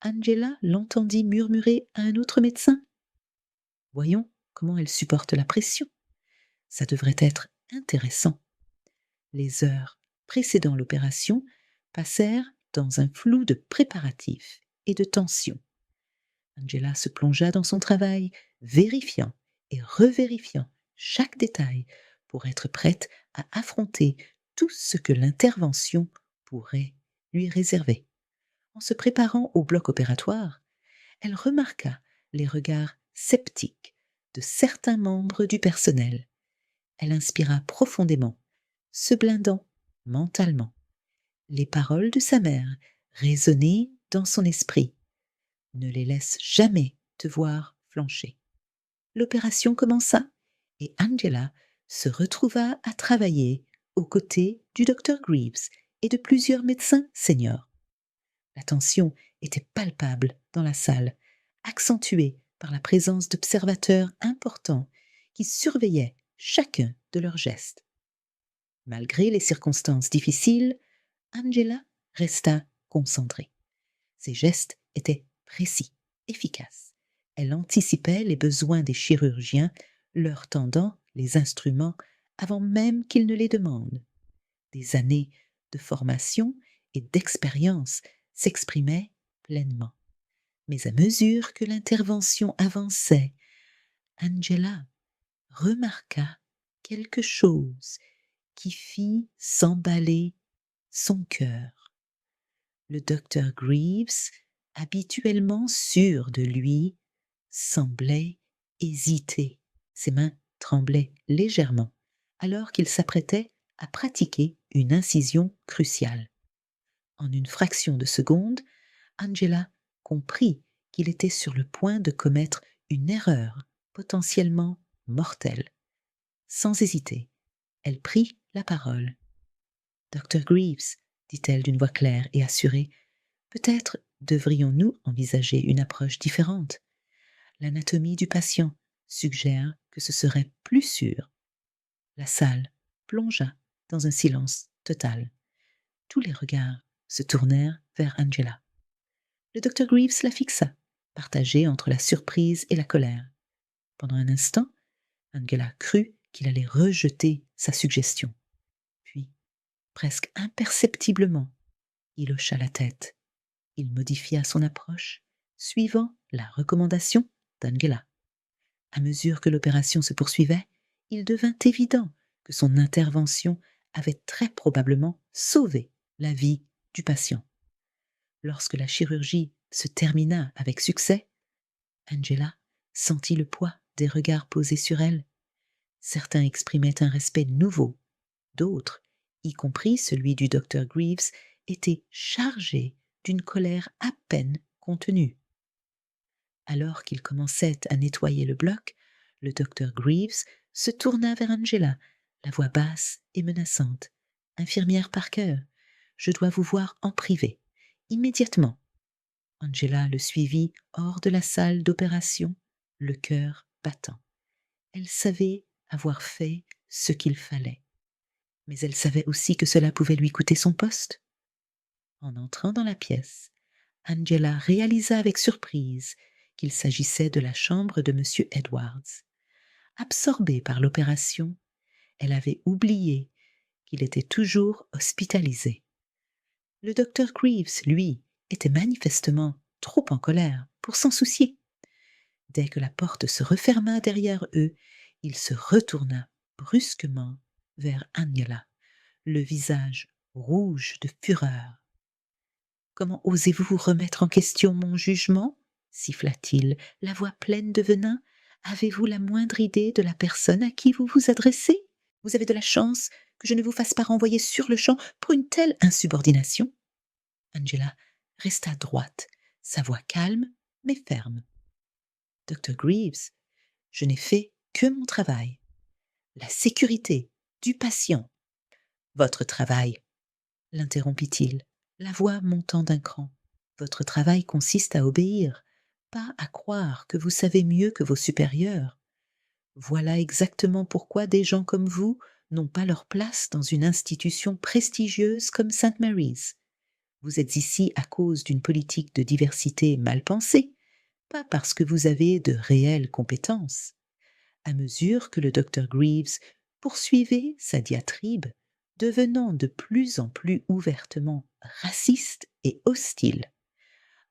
Angela l'entendit murmurer à un autre médecin. Voyons comment elle supporte la pression. Ça devrait être intéressant. Les heures précédant l'opération passèrent dans un flou de préparatifs et de tension. Angela se plongea dans son travail, vérifiant et revérifiant chaque détail pour être prête à affronter tout ce que l'intervention pourrait lui réserver. En se préparant au bloc opératoire, elle remarqua les regards sceptiques de certains membres du personnel. Elle inspira profondément, se blindant mentalement. Les paroles de sa mère résonnaient dans son esprit. Ne les laisse jamais te voir flancher. L'opération commença et Angela se retrouva à travailler aux côtés du docteur Greaves et de plusieurs médecins seniors. La tension était palpable dans la salle, accentuée par la présence d'observateurs importants qui surveillaient chacun de leurs gestes. Malgré les circonstances difficiles, Angela resta concentrée. Ses gestes étaient précis, efficaces. Elle anticipait les besoins des chirurgiens, leur tendant les instruments avant même qu'ils ne les demandent. Des années de formation et d'expérience s'exprimaient pleinement. Mais à mesure que l'intervention avançait, Angela remarqua quelque chose qui fit s'emballer son cœur. Le docteur Greaves, habituellement sûr de lui, semblait hésiter. Ses mains tremblaient légèrement alors qu'il s'apprêtait à pratiquer une incision cruciale. En une fraction de seconde, Angela comprit qu'il était sur le point de commettre une erreur potentiellement mortelle. Sans hésiter, elle prit la parole. Dr. Greaves, dit-elle d'une voix claire et assurée, peut-être devrions-nous envisager une approche différente. L'anatomie du patient suggère que ce serait plus sûr. La salle plongea dans un silence total. Tous les regards se tournèrent vers Angela. Le docteur Greaves la fixa, partagé entre la surprise et la colère. Pendant un instant, Angela crut qu'il allait rejeter sa suggestion. Puis, presque imperceptiblement, il hocha la tête. Il modifia son approche, suivant la recommandation d'Angela. À mesure que l'opération se poursuivait, il devint évident que son intervention avait très probablement sauvé la vie du patient. Lorsque la chirurgie se termina avec succès, Angela sentit le poids des regards posés sur elle. Certains exprimaient un respect nouveau, d'autres, y compris celui du docteur Greaves, étaient chargés d'une colère à peine contenue. Alors qu'il commençait à nettoyer le bloc, le docteur Greaves se tourna vers Angela, la voix basse et menaçante. « Infirmière Parker, je dois vous voir en privé, immédiatement. » Angela le suivit hors de la salle d'opération, le cœur battant. Elle savait avoir fait ce qu'il fallait, mais elle savait aussi que cela pouvait lui coûter son poste. En entrant dans la pièce, Angela réalisa avec surprise qu'il s'agissait de la chambre de M. Edwards. Absorbée par l'opération, elle avait oublié qu'il était toujours hospitalisé. Le docteur Greaves, lui, était manifestement trop en colère pour s'en soucier. Dès que la porte se referma derrière eux, il se retourna brusquement vers Angela, le visage rouge de fureur. « Comment osez-vous vous remettre en question mon jugement ?» siffla-t-il, la voix pleine de venin. « Avez-vous la moindre idée de la personne à qui vous vous adressez? Vous avez de la chance que je ne vous fasse pas renvoyer sur-le-champ pour une telle insubordination. » Angela resta droite, sa voix calme mais ferme. « Dr. Greaves, je n'ai fait que mon travail. La sécurité du patient. »« Votre travail, » l'interrompit-il, la voix montant d'un cran. « Votre travail consiste à obéir, pas à croire que vous savez mieux que vos supérieurs. Voilà exactement pourquoi des gens comme vous n'ont pas leur place dans une institution prestigieuse comme St. Mary's. Vous êtes ici à cause d'une politique de diversité mal pensée, pas parce que vous avez de réelles compétences. » À mesure que le docteur Greaves poursuivait sa diatribe, devenant de plus en plus ouvertement raciste et hostile,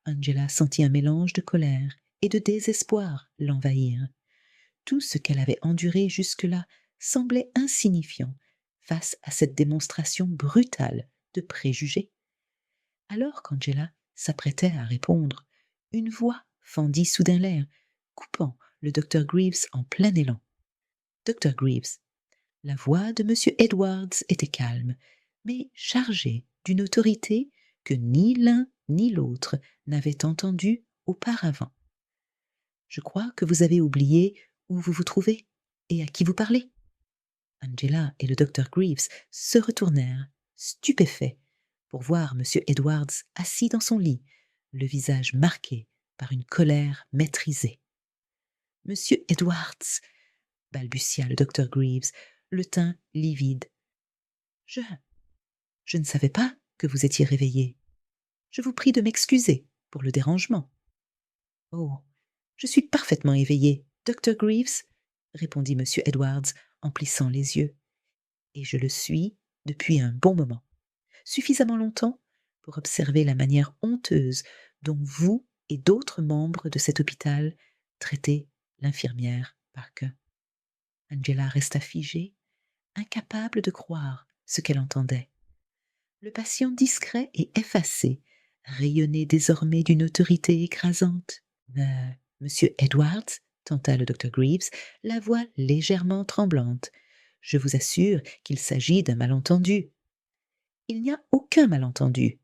Angela sentit un mélange de colère et de désespoir l'envahir. Tout ce qu'elle avait enduré jusque-là semblait insignifiant face à cette démonstration brutale de préjugés. Alors qu'Angela s'apprêtait à répondre, une voix fendit soudain l'air, coupant le docteur Greaves en plein élan. « Dr. Greaves, » la voix de M. Edwards était calme, mais chargée d'une autorité que ni l'un ni l'autre n'avaient entendu auparavant. Je crois que vous avez oublié où vous vous trouvez et à qui vous parlez. Angela et le docteur Greaves se retournèrent, stupéfaits, pour voir M. Edwards assis dans son lit, le visage marqué par une colère maîtrisée. « Monsieur Edwards !» balbutia le docteur Greaves, le teint livide. « Je ne savais pas que vous étiez réveillé. Je vous prie de m'excuser pour le dérangement. »« Oh, je suis parfaitement éveillé, Dr. Greaves, » répondit M. Edwards en plissant les yeux. « Et je le suis depuis un bon moment, suffisamment longtemps pour observer la manière honteuse dont vous et d'autres membres de cet hôpital traitez l'infirmière Parker. » Angela resta figée, incapable de croire ce qu'elle entendait. Le patient discret et effacé rayonnait désormais d'une autorité écrasante. « Monsieur Edwards, » tenta le docteur Greaves, la voix légèrement tremblante, « je vous assure qu'il s'agit d'un malentendu. » « Il n'y a aucun malentendu, »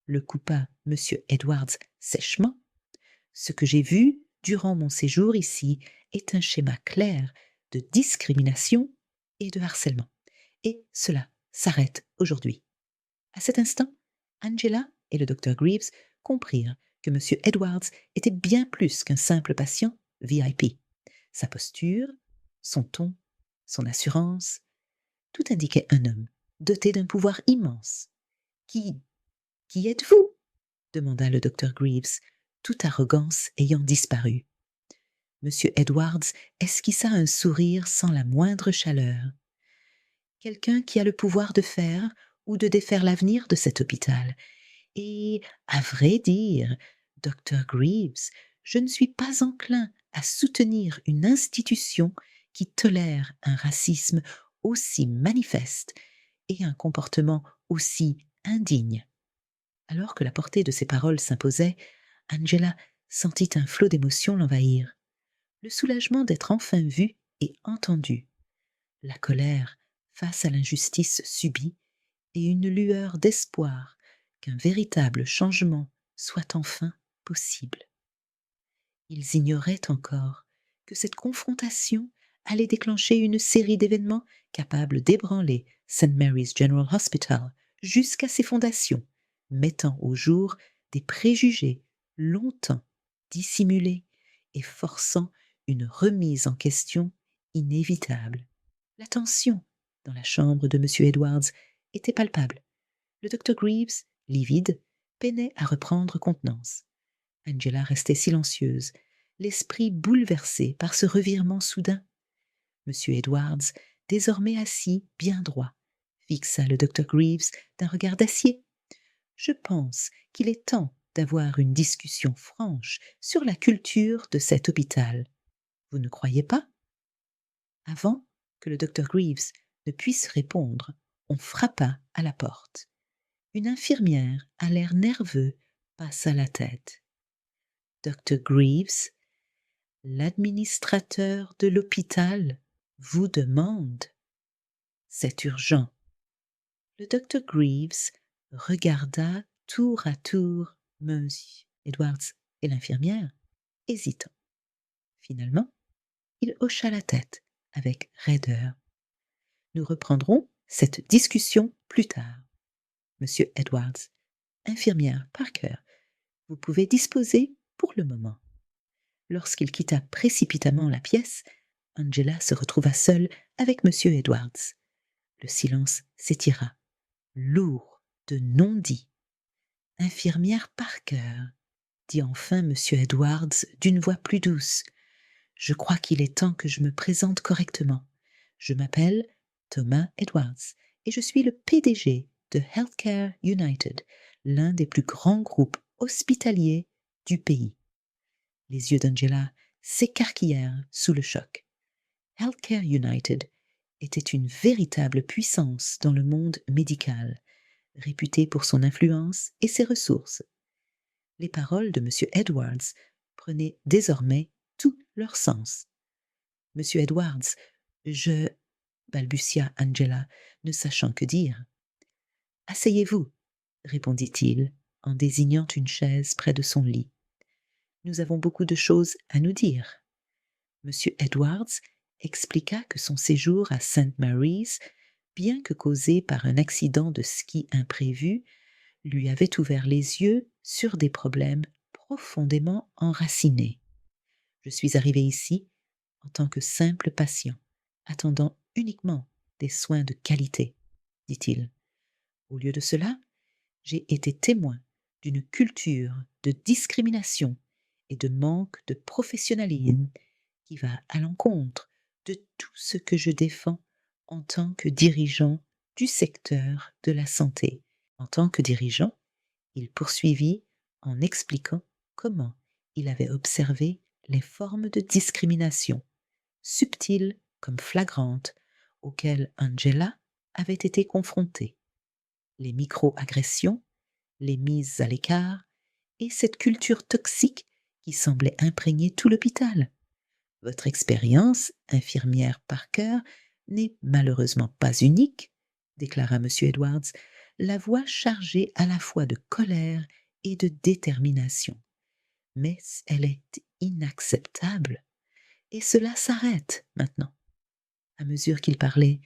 le coupa monsieur Edwards sèchement. « Ce que j'ai vu durant mon séjour ici est un schéma clair de discrimination et de harcèlement. Et cela s'arrête aujourd'hui. » À cet instant, Angela et le docteur Greaves comprirent que M. Edwards était bien plus qu'un simple patient VIP. Sa posture, son ton, son assurance, tout indiquait un homme doté d'un pouvoir immense. « Qui êtes-vous » demanda le docteur Greaves, toute arrogance ayant disparu. M. Edwards esquissa un sourire sans la moindre chaleur. « Quelqu'un qui a le pouvoir de faire ou de défaire l'avenir de cet hôpital. Et, à vrai dire, Dr. Greaves, je ne suis pas enclin à soutenir une institution qui tolère un racisme aussi manifeste et un comportement aussi indigne. » Alors que la portée de ces paroles s'imposait, Angela sentit un flot d'émotions l'envahir. Le soulagement d'être enfin vue et entendue, la colère face à l'injustice subie et une lueur d'espoir qu'un véritable changement soit enfin possible. Ils ignoraient encore que cette confrontation allait déclencher une série d'événements capables d'ébranler St. Mary's General Hospital jusqu'à ses fondations, mettant au jour des préjugés longtemps dissimulés et forçant une remise en question inévitable. La tension dans la chambre de M. Edwards était palpable. Le docteur Greaves, livide, peinait à reprendre contenance. Angela restait silencieuse, l'esprit bouleversé par ce revirement soudain. M. Edwards, désormais assis bien droit, fixa le docteur Greaves d'un regard d'acier. « Je pense qu'il est temps d'avoir une discussion franche sur la culture de cet hôpital. Vous ne croyez pas ?» Avant que le docteur Greaves ne puisse répondre, on frappa à la porte. Une infirmière à l'air nerveux passa la tête. « Dr. Greaves, l'administrateur de l'hôpital vous demande. » « C'est urgent. » Le docteur Greaves regarda tour à tour M. Edwards et l'infirmière, hésitant. Finalement, il hocha la tête avec raideur. « Nous reprendrons cette discussion plus tard. Monsieur Edwards, infirmière Parker, vous pouvez disposer pour le moment. » Lorsqu'il quitta précipitamment la pièce, Angela se retrouva seule avec M. Edwards. Le silence s'étira, lourd de non-dits. « Infirmière Parker, » dit enfin M. Edwards d'une voix plus douce, « je crois qu'il est temps que je me présente correctement. Je m'appelle Thomas Edwards et je suis le PDG de Healthcare United, l'un des plus grands groupes hospitaliers du pays. » Les yeux d'Angela s'écarquillèrent sous le choc. Healthcare United était une véritable puissance dans le monde médical, réputée pour son influence et ses ressources. Les paroles de M. Edwards prenaient désormais tout leur sens. « Monsieur Edwards, je... » balbutia Angela, ne sachant que dire. « Asseyez-vous, » répondit-il. en désignant une chaise près de son lit. Nous avons beaucoup de choses à nous dire. Monsieur Edwards expliqua que son séjour à St. Mary's, bien que causé par un accident de ski imprévu, lui avait ouvert les yeux sur des problèmes profondément enracinés. Je suis arrivé ici en tant que simple patient, attendant uniquement des soins de qualité, dit-il. Au lieu de cela, j'ai été témoin d'une culture de discrimination et de manque de professionnalisme qui va à l'encontre de tout ce que je défends en tant que dirigeant du secteur de la santé. En tant que dirigeant, il poursuivit en expliquant comment il avait observé les formes de discrimination, subtiles comme flagrantes, auxquelles Angela avait été confrontée. Les micro-agressions, les mises à l'écart et cette culture toxique qui semblait imprégner tout l'hôpital. Votre expérience, infirmière Parker, n'est malheureusement pas unique, déclara M. Edwards, la voix chargée à la fois de colère et de détermination. Mais elle est inacceptable. Et cela s'arrête maintenant. À mesure qu'il parlait,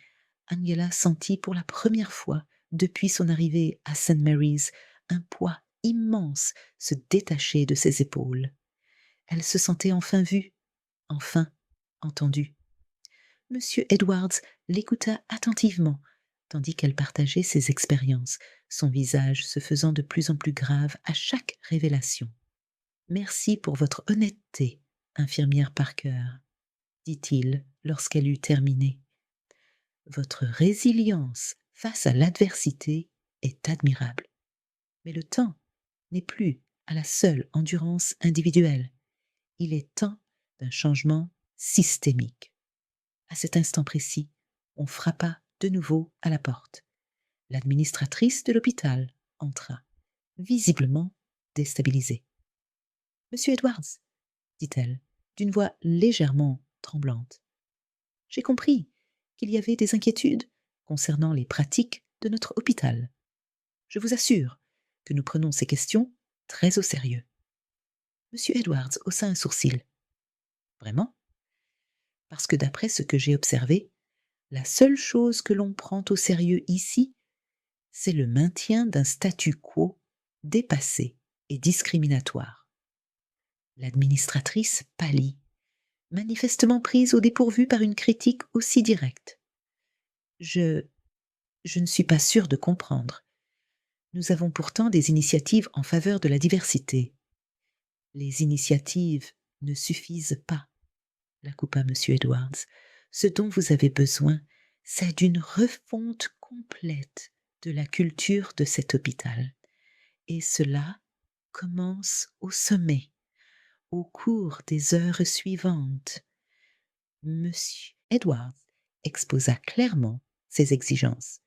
Angela sentit pour la première fois depuis son arrivée à St. Mary's un poids immense se détacher de ses épaules. Elle se sentait enfin vue, enfin entendue. Monsieur Edwards l'écouta attentivement, tandis qu'elle partageait ses expériences, son visage se faisant de plus en plus grave à chaque révélation. « Merci pour votre honnêteté, infirmière Parker, dit-il lorsqu'elle eut terminé. Votre résilience face à l'adversité est admirable. Mais le temps n'est plus à la seule endurance individuelle. Il est temps d'un changement systémique. » À cet instant précis, on frappa de nouveau à la porte. L'administratrice de l'hôpital entra, visiblement déstabilisée. « Monsieur Edwards, dit-elle, d'une voix légèrement tremblante, j'ai compris qu'il y avait des inquiétudes concernant les pratiques de notre hôpital. Je vous assure que nous prenons ces questions très au sérieux. » Monsieur Edwards haussa un sourcil. « Vraiment ? Parce que d'après ce que j'ai observé, la seule chose que l'on prend au sérieux ici, c'est le maintien d'un statu quo dépassé et discriminatoire. » L'administratrice pâlit, manifestement prise au dépourvu par une critique aussi directe. Je ne suis pas sûre de comprendre. Nous avons pourtant des initiatives en faveur de la diversité. Les initiatives ne suffisent pas, la coupa M. Edwards. Ce dont vous avez besoin, c'est d'une refonte complète de la culture de cet hôpital. Et cela commence au sommet, au cours des heures suivantes. M. Edwards exposa clairement ses exigences.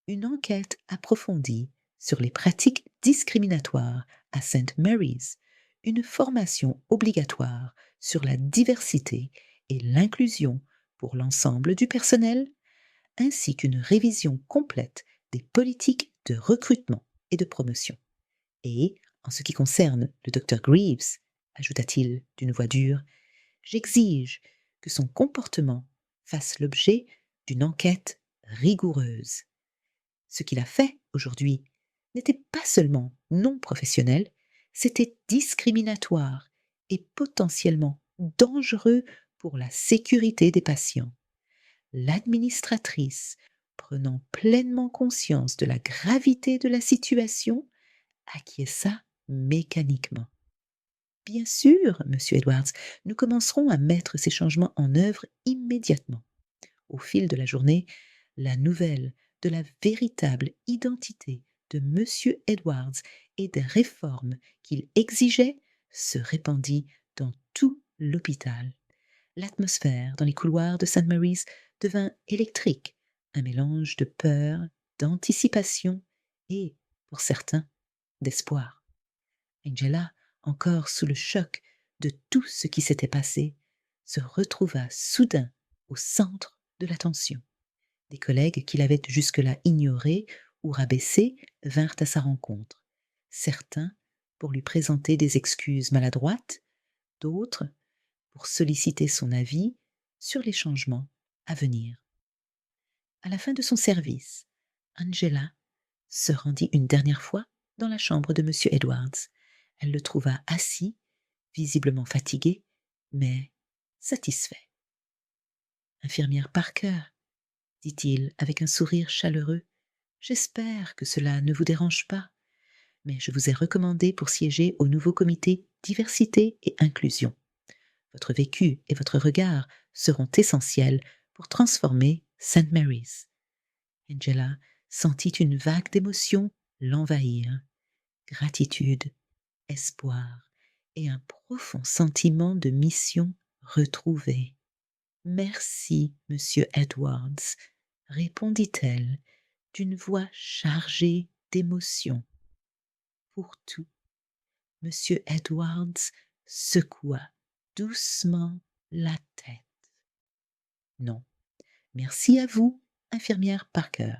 Une enquête approfondie sur les pratiques discriminatoires à St. Mary's, une formation obligatoire sur la diversité et l'inclusion pour l'ensemble du personnel, ainsi qu'une révision complète des politiques de recrutement et de promotion. Et, en ce qui concerne le Dr. Greaves, ajouta-t-il d'une voix dure, j'exige que son comportement fasse l'objet d'une enquête rigoureuse. Ce qu'il a fait aujourd'hui n'était pas seulement non professionnel, c'était discriminatoire et potentiellement dangereux pour la sécurité des patients. L'administratrice, prenant pleinement conscience de la gravité de la situation, acquiesça mécaniquement. Bien sûr, Monsieur Edwards, nous commencerons à mettre ces changements en œuvre immédiatement. Au fil de la journée, la nouvelle de la véritable identité de Monsieur Edwards et des réformes qu'il exigeait se répandit dans tout l'hôpital. L'atmosphère dans les couloirs de St. Mary's devint électrique, un mélange de peur, d'anticipation et, pour certains, d'espoir. Angela, encore sous le choc de tout ce qui s'était passé, se retrouva soudain au centre de l'attention. Des collègues qui l'avaient jusque-là ignorée ou rabaissée vinrent à sa rencontre. certains pour lui présenter des excuses maladroites, d'autres pour solliciter son avis sur les changements à venir. À la fin de son service, Angela se rendit une dernière fois dans la chambre de M. Edwards. Elle le trouva assis, visiblement fatigué, mais satisfait. Infirmière Parker, dit-il avec un sourire chaleureux, j'espère que cela ne vous dérange pas, mais je vous ai recommandé pour siéger au nouveau comité Diversité et Inclusion. Votre vécu et votre regard seront essentiels pour transformer St. Mary's. Angela sentit une vague d'émotion l'envahir. Gratitude, espoir et un profond sentiment de mission retrouvé. Merci, monsieur Edwards, répondit-elle d'une voix chargée d'émotion. Pour tout, monsieur Edwards secoua doucement la tête. Non, merci à vous, infirmière Parker.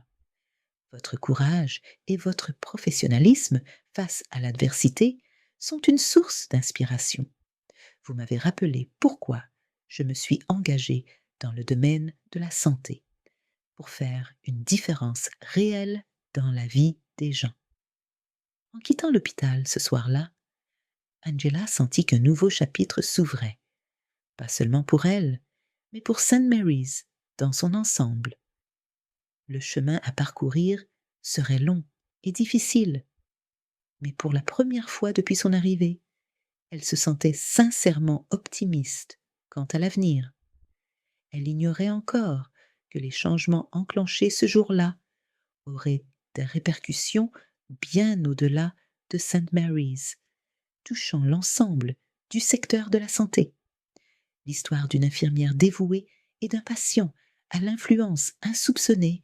Votre courage et votre professionnalisme face à l'adversité sont une source d'inspiration. Vous m'avez rappelé pourquoi je me suis engagée dans le domaine de la santé, pour faire une différence réelle dans la vie des gens. En quittant l'hôpital ce soir-là, Angela sentit qu'un nouveau chapitre s'ouvrait, pas seulement pour elle, mais pour St. Mary's dans son ensemble. Le chemin à parcourir serait long et difficile, mais pour la première fois depuis son arrivée, elle se sentait sincèrement optimiste quant à l'avenir. Elle ignorait encore que les changements enclenchés ce jour-là auraient des répercussions bien au-delà de St. Mary's, touchant l'ensemble du secteur de la santé. L'histoire d'une infirmière dévouée et d'un patient à l'influence insoupçonnée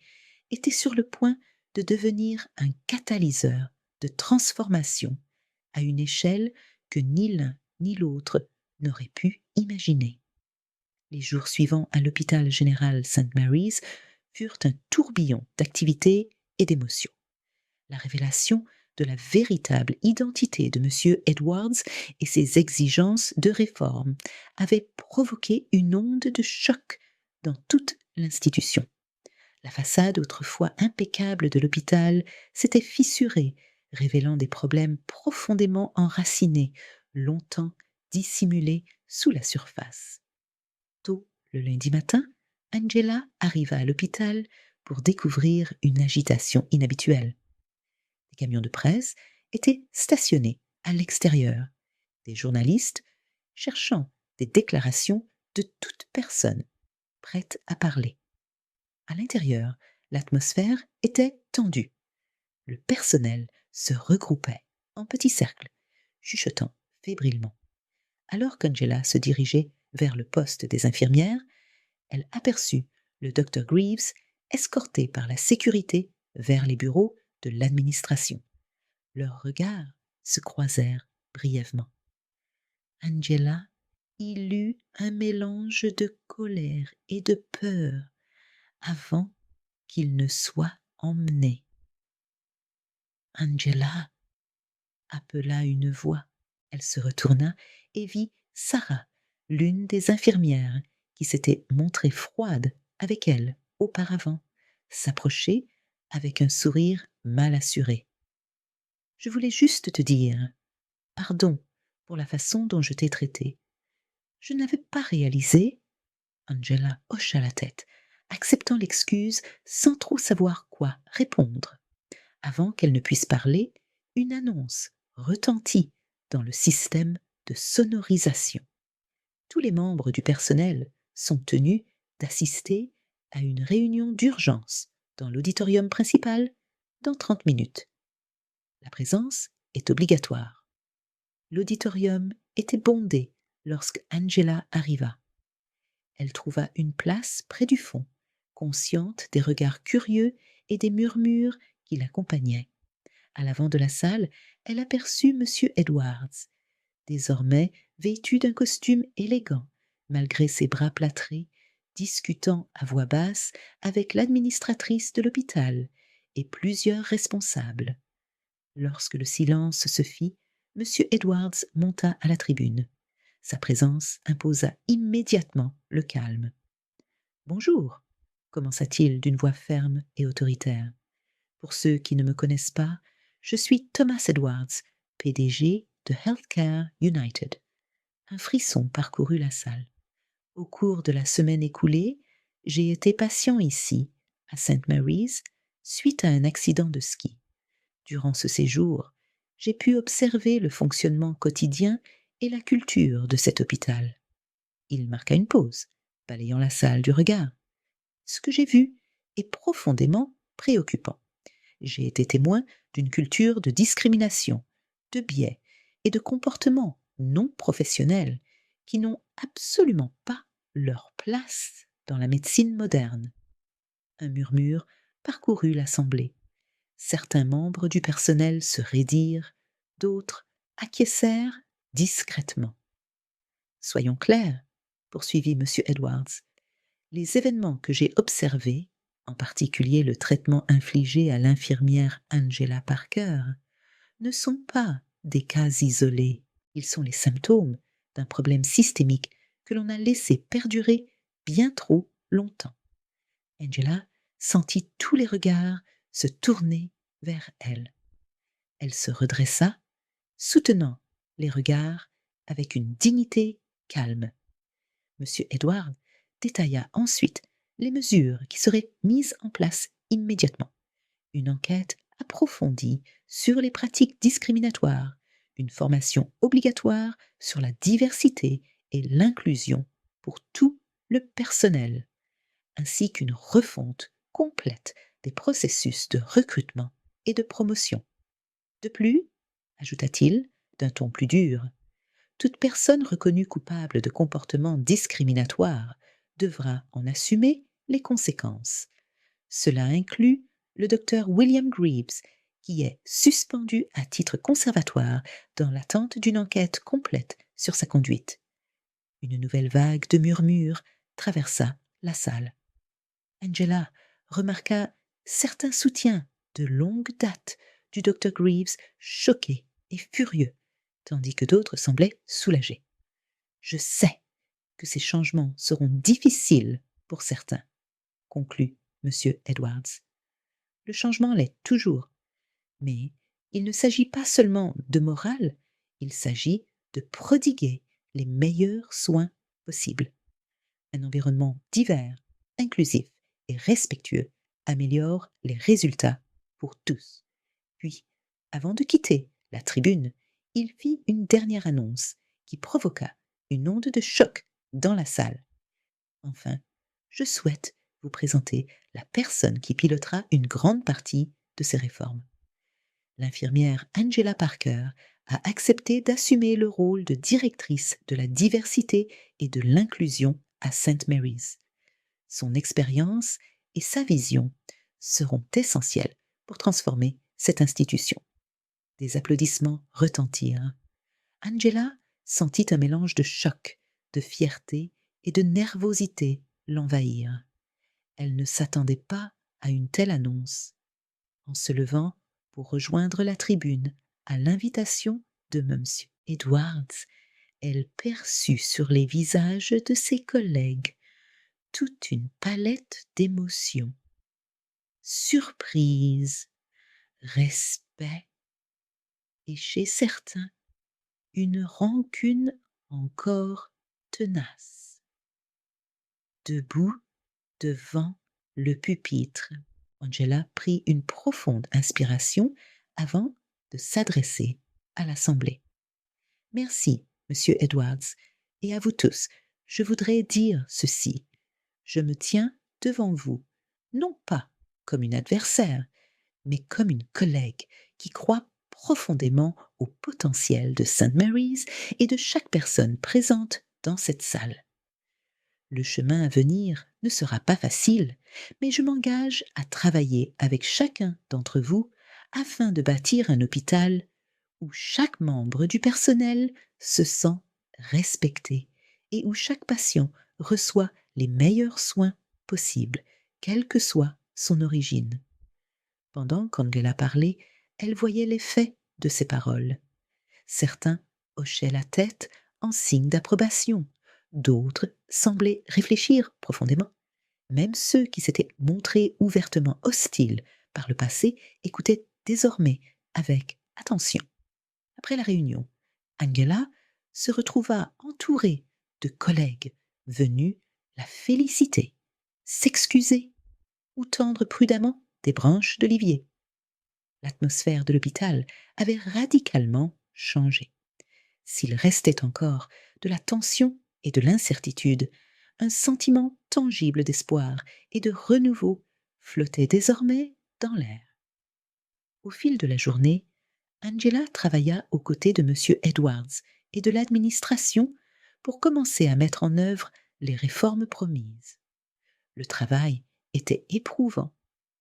était sur le point de devenir un catalyseur de transformation à une échelle que ni l'un ni l'autre n'aurait pu imaginer. Les jours suivants à l'hôpital général St. Mary's furent un tourbillon d'activités et d'émotions. La révélation de la véritable identité de M. Edwards et ses exigences de réforme avait provoqué une onde de choc dans toute l'institution. La façade autrefois impeccable de l'hôpital s'était fissurée, révélant des problèmes profondément enracinés, longtemps dissimulés sous la surface. Tôt le lundi matin, Angela arriva à l'hôpital pour découvrir une agitation inhabituelle. Des camions de presse étaient stationnés à l'extérieur, des journalistes cherchant des déclarations de toute personne prête à parler. À l'intérieur, l'atmosphère était tendue. Le personnel se regroupait en petits cercles, chuchotant fébrilement. Alors qu'Angela se dirigeait vers le poste des infirmières, elle aperçut le docteur Greaves escorté par la sécurité vers les bureaux de l'administration. Leurs regards se croisèrent brièvement. Angela y eut un mélange de colère et de peur avant qu'il ne soit emmené. Angela, appela une voix. Elle se retourna et vit Sarah, l'une des infirmières qui s'était montrée froide avec elle auparavant, s'approcher avec un sourire mal assuré. « Je voulais juste te dire pardon pour la façon dont je t'ai traité. Je n'avais pas réalisé. » Angela hocha la tête, acceptant l'excuse sans trop savoir quoi répondre. Avant qu'elle ne puisse parler, une annonce retentit dans le système de sonorisation. Tous les membres du personnel sont tenus d'assister à une réunion d'urgence dans l'auditorium principal dans 30 minutes. La présence est obligatoire. L'auditorium était bondé lorsque Angela arriva. Elle trouva une place près du fond, consciente des regards curieux et des murmures qui l'accompagnaient. À l'avant de la salle, elle aperçut M. Edwards, désormais vêtu d'un costume élégant, malgré ses bras plâtrés, discutant à voix basse avec l'administratrice de l'hôpital et plusieurs responsables. Lorsque le silence se fit, M. Edwards monta à la tribune. Sa présence imposa immédiatement le calme. Bonjour, commença-t-il d'une voix ferme et autoritaire. Pour ceux qui ne me connaissent pas, je suis Thomas Edwards, PDG de Healthcare United. Un frisson parcourut la salle. Au cours de la semaine écoulée, j'ai été patient ici, à St. Mary's, suite à un accident de ski. Durant ce séjour, j'ai pu observer le fonctionnement quotidien et la culture de cet hôpital. Il marqua une pause, balayant la salle du regard. Ce que j'ai vu est profondément préoccupant. J'ai été témoin d'une culture de discrimination, de biais et de comportements non professionnels qui n'ont absolument pas leur place dans la médecine moderne. Un murmure parcourut l'assemblée. Certains membres du personnel se raidirent, d'autres acquiescèrent discrètement. Soyons clairs, poursuivit M. Edwards, les événements que j'ai observés, en particulier le traitement infligé à l'infirmière Angela Parker, ne sont pas des cas isolés. Ils sont les symptômes d'un problème systémique que l'on a laissé perdurer bien trop longtemps. Angela sentit tous les regards se tourner vers elle. Elle se redressa, soutenant les regards avec une dignité calme. M. Edward détailla ensuite les mesures qui seraient mises en place immédiatement. Une enquête approfondie sur les pratiques discriminatoires, une formation obligatoire sur la diversité et l'inclusion pour tout le personnel, ainsi qu'une refonte complète des processus de recrutement et de promotion. De plus, ajouta-t-il d'un ton plus dur, toute personne reconnue coupable de comportements discriminatoires devra en assumer les conséquences. Cela inclut le docteur William Greaves, qui est suspendu à titre conservatoire dans l'attente d'une enquête complète sur sa conduite. Une nouvelle vague de murmures traversa la salle. Angela remarqua certains soutiens de longue date du docteur Greaves choqués et furieux, tandis que d'autres semblaient soulagés. Je sais que ces changements seront difficiles pour certains, conclut M. Edwards. Le changement l'est toujours, mais il ne s'agit pas seulement de morale, il s'agit de prodiguer les meilleurs soins possibles. Un environnement divers, inclusif et respectueux améliore les résultats pour tous. Puis, avant de quitter la tribune, il fit une dernière annonce qui provoqua une onde de choc dans la salle. Enfin, je souhaite vous présenter la personne qui pilotera une grande partie de ces réformes. L'infirmière Angela Parker a accepté d'assumer le rôle de directrice de la diversité et de l'inclusion à St. Mary's. Son expérience et sa vision seront essentielles pour transformer cette institution. Des applaudissements retentirent. Angela sentit un mélange de choc, de fierté et de nervosité l'envahir. Elle ne s'attendait pas à une telle annonce. En se levant pour rejoindre la tribune à l'invitation de M. Edwards, elle perçut sur les visages de ses collègues toute une palette d'émotions. Surprise, respect et chez certains, une rancune encore tenace. Debout devant le pupitre, Angela prit une profonde inspiration avant de s'adresser à l'assemblée. Merci, Monsieur Edwards, et à vous tous, je voudrais dire ceci. Je me tiens devant vous, non pas comme une adversaire, mais comme une collègue qui croit profondément au potentiel de St. Mary's et de chaque personne présente dans cette salle. Le chemin à venir ne sera pas facile, mais je m'engage à travailler avec chacun d'entre vous afin de bâtir un hôpital où chaque membre du personnel se sent respecté et où chaque patient reçoit les meilleurs soins possibles, quelle que soit son origine. Pendant qu'Angela parlait, elle voyait l'effet de ses paroles. Certains hochaient la tête en signe d'approbation, d'autres semblaient réfléchir profondément. Même ceux qui s'étaient montrés ouvertement hostiles par le passé écoutaient désormais avec attention. Après la réunion, Angela se retrouva entourée de collègues venus la féliciter, s'excuser ou tendre prudemment des branches d'olivier. L'atmosphère de l'hôpital avait radicalement changé. S'il restait encore de la tension et de l'incertitude, un sentiment tangible d'espoir et de renouveau flottait désormais dans l'air. Au fil de la journée, Angela travailla aux côtés de M. Edwards et de l'administration pour commencer à mettre en œuvre les réformes promises. Le travail était éprouvant,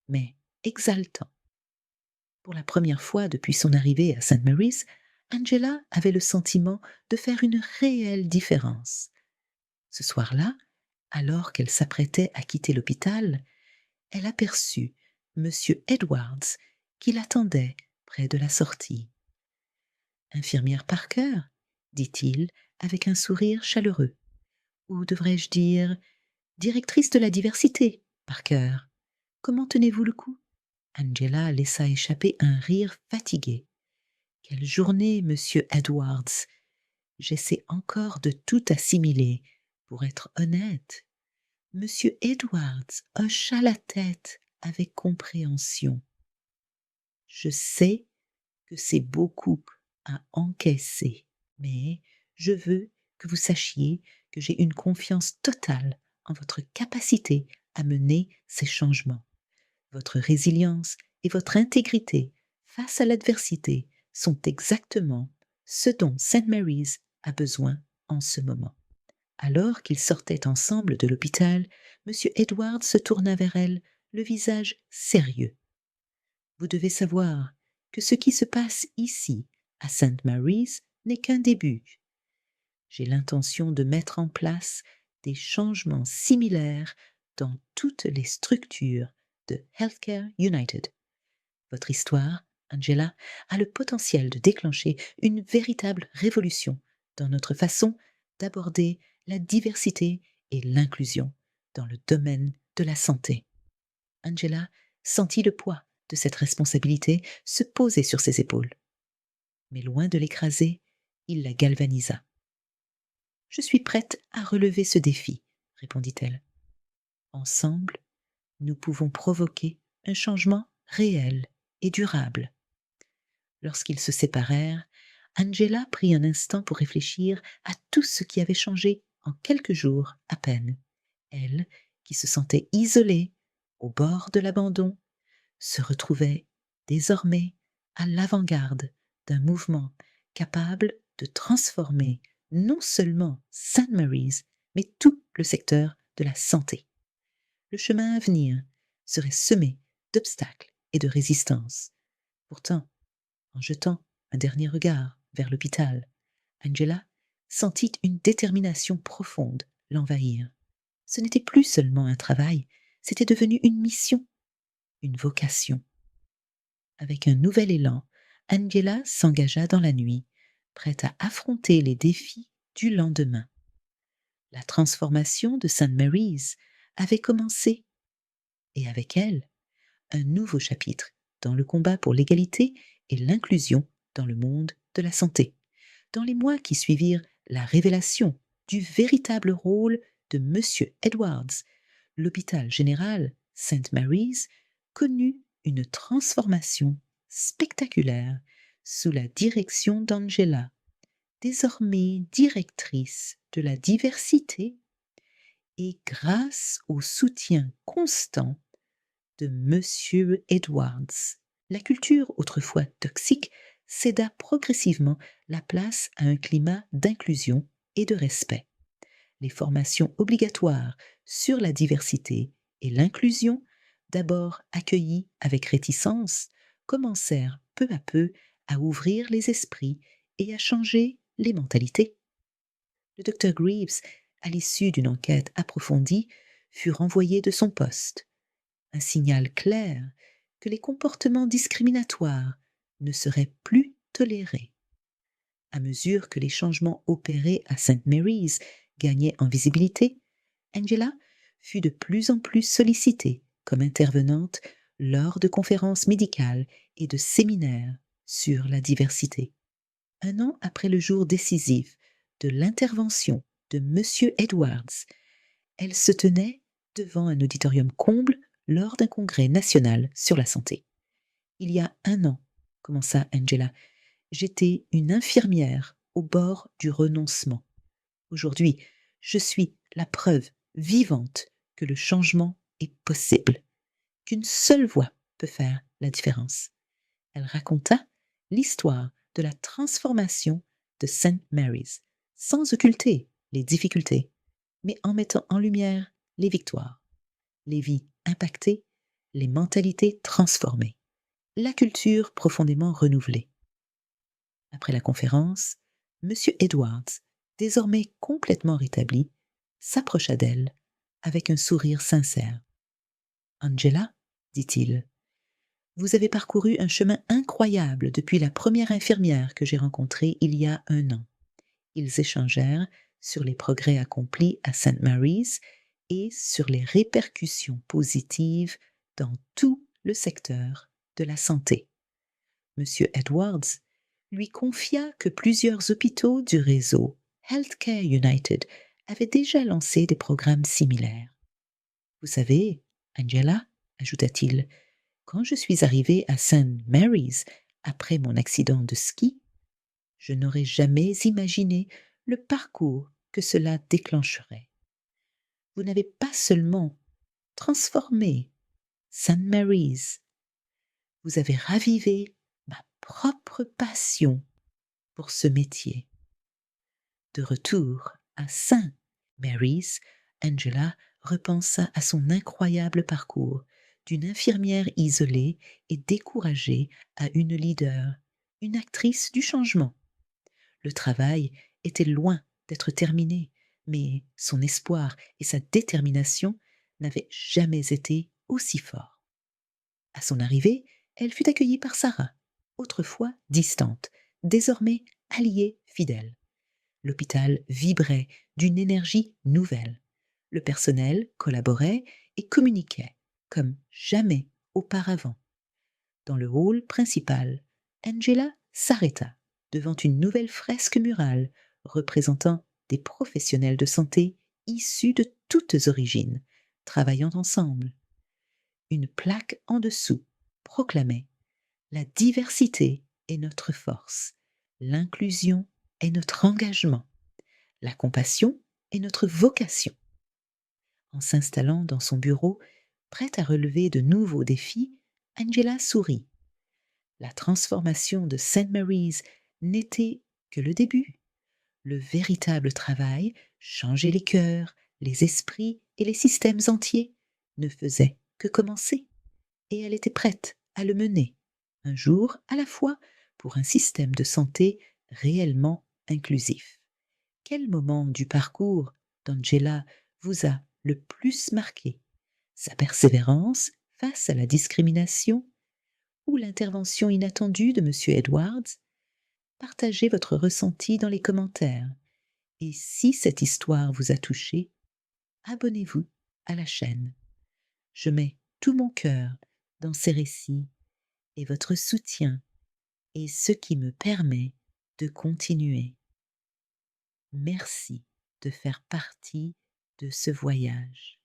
mais exaltant. Pour la première fois depuis son arrivée à St. Mary's, Angela avait le sentiment de faire une réelle différence. Ce soir-là, alors qu'elle s'apprêtait à quitter l'hôpital, elle aperçut M. Edwards qui l'attendait près de la sortie. Infirmière Parker, dit-il avec un sourire chaleureux. Ou devrais-je dire directrice de la diversité, Parker. Comment tenez-vous le coup? Angela laissa échapper un rire fatigué. Quelle journée, monsieur Edwards. J'essaie encore de tout assimiler. Pour être honnête, monsieur Edwards hocha la tête avec compréhension. Je sais que c'est beaucoup à encaisser, mais je veux que vous sachiez que j'ai une confiance totale en votre capacité à mener ces changements. Votre résilience et votre intégrité face à l'adversité sont exactement ce dont St. Mary's a besoin en ce moment. Alors qu'ils sortaient ensemble de l'hôpital, M. Edwards se tourna vers elle, le visage sérieux. Vous devez savoir que ce qui se passe ici, à St. Mary's, n'est qu'un début. J'ai l'intention de mettre en place des changements similaires dans toutes les structures de Healthcare United. Votre histoire, Angela, a le potentiel de déclencher une véritable révolution dans notre façon d'aborder la diversité et l'inclusion dans le domaine de la santé. Angela sentit le poids de cette responsabilité se poser sur ses épaules. Mais loin de l'écraser, il la galvanisa. « Je suis prête à relever ce défi, répondit-elle. Ensemble, nous pouvons provoquer un changement réel et durable. Lorsqu'ils se séparèrent, Angela prit un instant pour réfléchir à tout ce qui avait changé en quelques jours à peine. Elle, qui se sentait isolée, au bord de l'abandon, se retrouvait désormais à l'avant-garde d'un mouvement capable de transformer non seulement St. Mary's, mais tout le secteur de la santé. Le chemin à venir serait semé d'obstacles et de résistances. Pourtant, en jetant un dernier regard vers l'hôpital, Angela sentit une détermination profonde l'envahir. Ce n'était plus seulement un travail, c'était devenu une mission, une vocation. Avec un nouvel élan, Angela s'engagea dans la nuit, prête à affronter les défis du lendemain. La transformation de St. Mary's avait commencé, et avec elle, un nouveau chapitre dans le combat pour l'égalité et l'inclusion dans le monde de la santé. Dans les mois qui suivirent la révélation du véritable rôle de M. Edwards, l'hôpital général St. Mary's connut une transformation spectaculaire sous la direction d'Angela, désormais directrice de la diversité, et grâce au soutien constant de M. Edwards. La culture autrefois toxique céda progressivement la place à un climat d'inclusion et de respect. Les formations obligatoires sur la diversité et l'inclusion, d'abord accueillies avec réticence, commencèrent peu à peu à ouvrir les esprits et à changer les mentalités. Le docteur Greaves, à l'issue d'une enquête approfondie, fut renvoyé de son poste. Un signal clair que les comportements discriminatoires ne serait plus tolérée. À mesure que les changements opérés à St. Mary's gagnaient en visibilité, Angela fut de plus en plus sollicitée comme intervenante lors de conférences médicales et de séminaires sur la diversité. Un an après le jour décisif de l'intervention de M. Edwards, elle se tenait devant un auditorium comble lors d'un congrès national sur la santé. Il y a un an, commença Angela, j'étais une infirmière au bord du renoncement. Aujourd'hui, je suis la preuve vivante que le changement est possible, qu'une seule voix peut faire la différence. Elle raconta l'histoire de la transformation de St. Mary's, sans occulter les difficultés, mais en mettant en lumière les victoires, les vies impactées, les mentalités transformées, la culture profondément renouvelée. Après la conférence, M. Edwards, désormais complètement rétabli, s'approcha d'elle avec un sourire sincère. Angela, dit-il, vous avez parcouru un chemin incroyable depuis la première infirmière que j'ai rencontrée il y a un an. Ils échangèrent sur les progrès accomplis à St. Mary's et sur les répercussions positives dans tout le secteur de la santé. M. Edwards lui confia que plusieurs hôpitaux du réseau Healthcare United avaient déjà lancé des programmes similaires. Vous savez, Angela, ajouta-t-il, quand je suis arrivé à St. Mary's après mon accident de ski, je n'aurais jamais imaginé le parcours que cela déclencherait. Vous n'avez pas seulement transformé St. Mary's, vous avez ravivé ma propre passion pour ce métier. De retour à St. Mary's, Angela repensa à son incroyable parcours d'une infirmière isolée et découragée à une leader, une actrice du changement. Le travail était loin d'être terminé, mais son espoir et sa détermination n'avaient jamais été aussi forts. À son arrivée, elle fut accueillie par Sarah, autrefois distante, désormais alliée fidèle. L'hôpital vibrait d'une énergie nouvelle. Le personnel collaborait et communiquait comme jamais auparavant. Dans le hall principal, Angela s'arrêta devant une nouvelle fresque murale représentant des professionnels de santé issus de toutes origines, travaillant ensemble. Une plaque en dessous proclamait la diversité est notre force, l'inclusion est notre engagement, la compassion est notre vocation. En s'installant dans son bureau, prête à relever de nouveaux défis, Angela sourit. La transformation de St. Mary's n'était que le début. Le véritable travail, changer les cœurs, les esprits et les systèmes entiers, ne faisait que commencer. Et elle était prête à le mener, un jour à la fois, pour un système de santé réellement inclusif. Quel moment du parcours d'Angela vous a le plus marqué? Sa persévérance face à la discrimination ou l'intervention inattendue de M. Edwards? Partagez votre ressenti dans les commentaires. Et si cette histoire vous a touché, abonnez-vous à la chaîne. Je mets tout mon cœur dans ces récits et votre soutien est ce qui me permet de continuer. Merci de faire partie de ce voyage.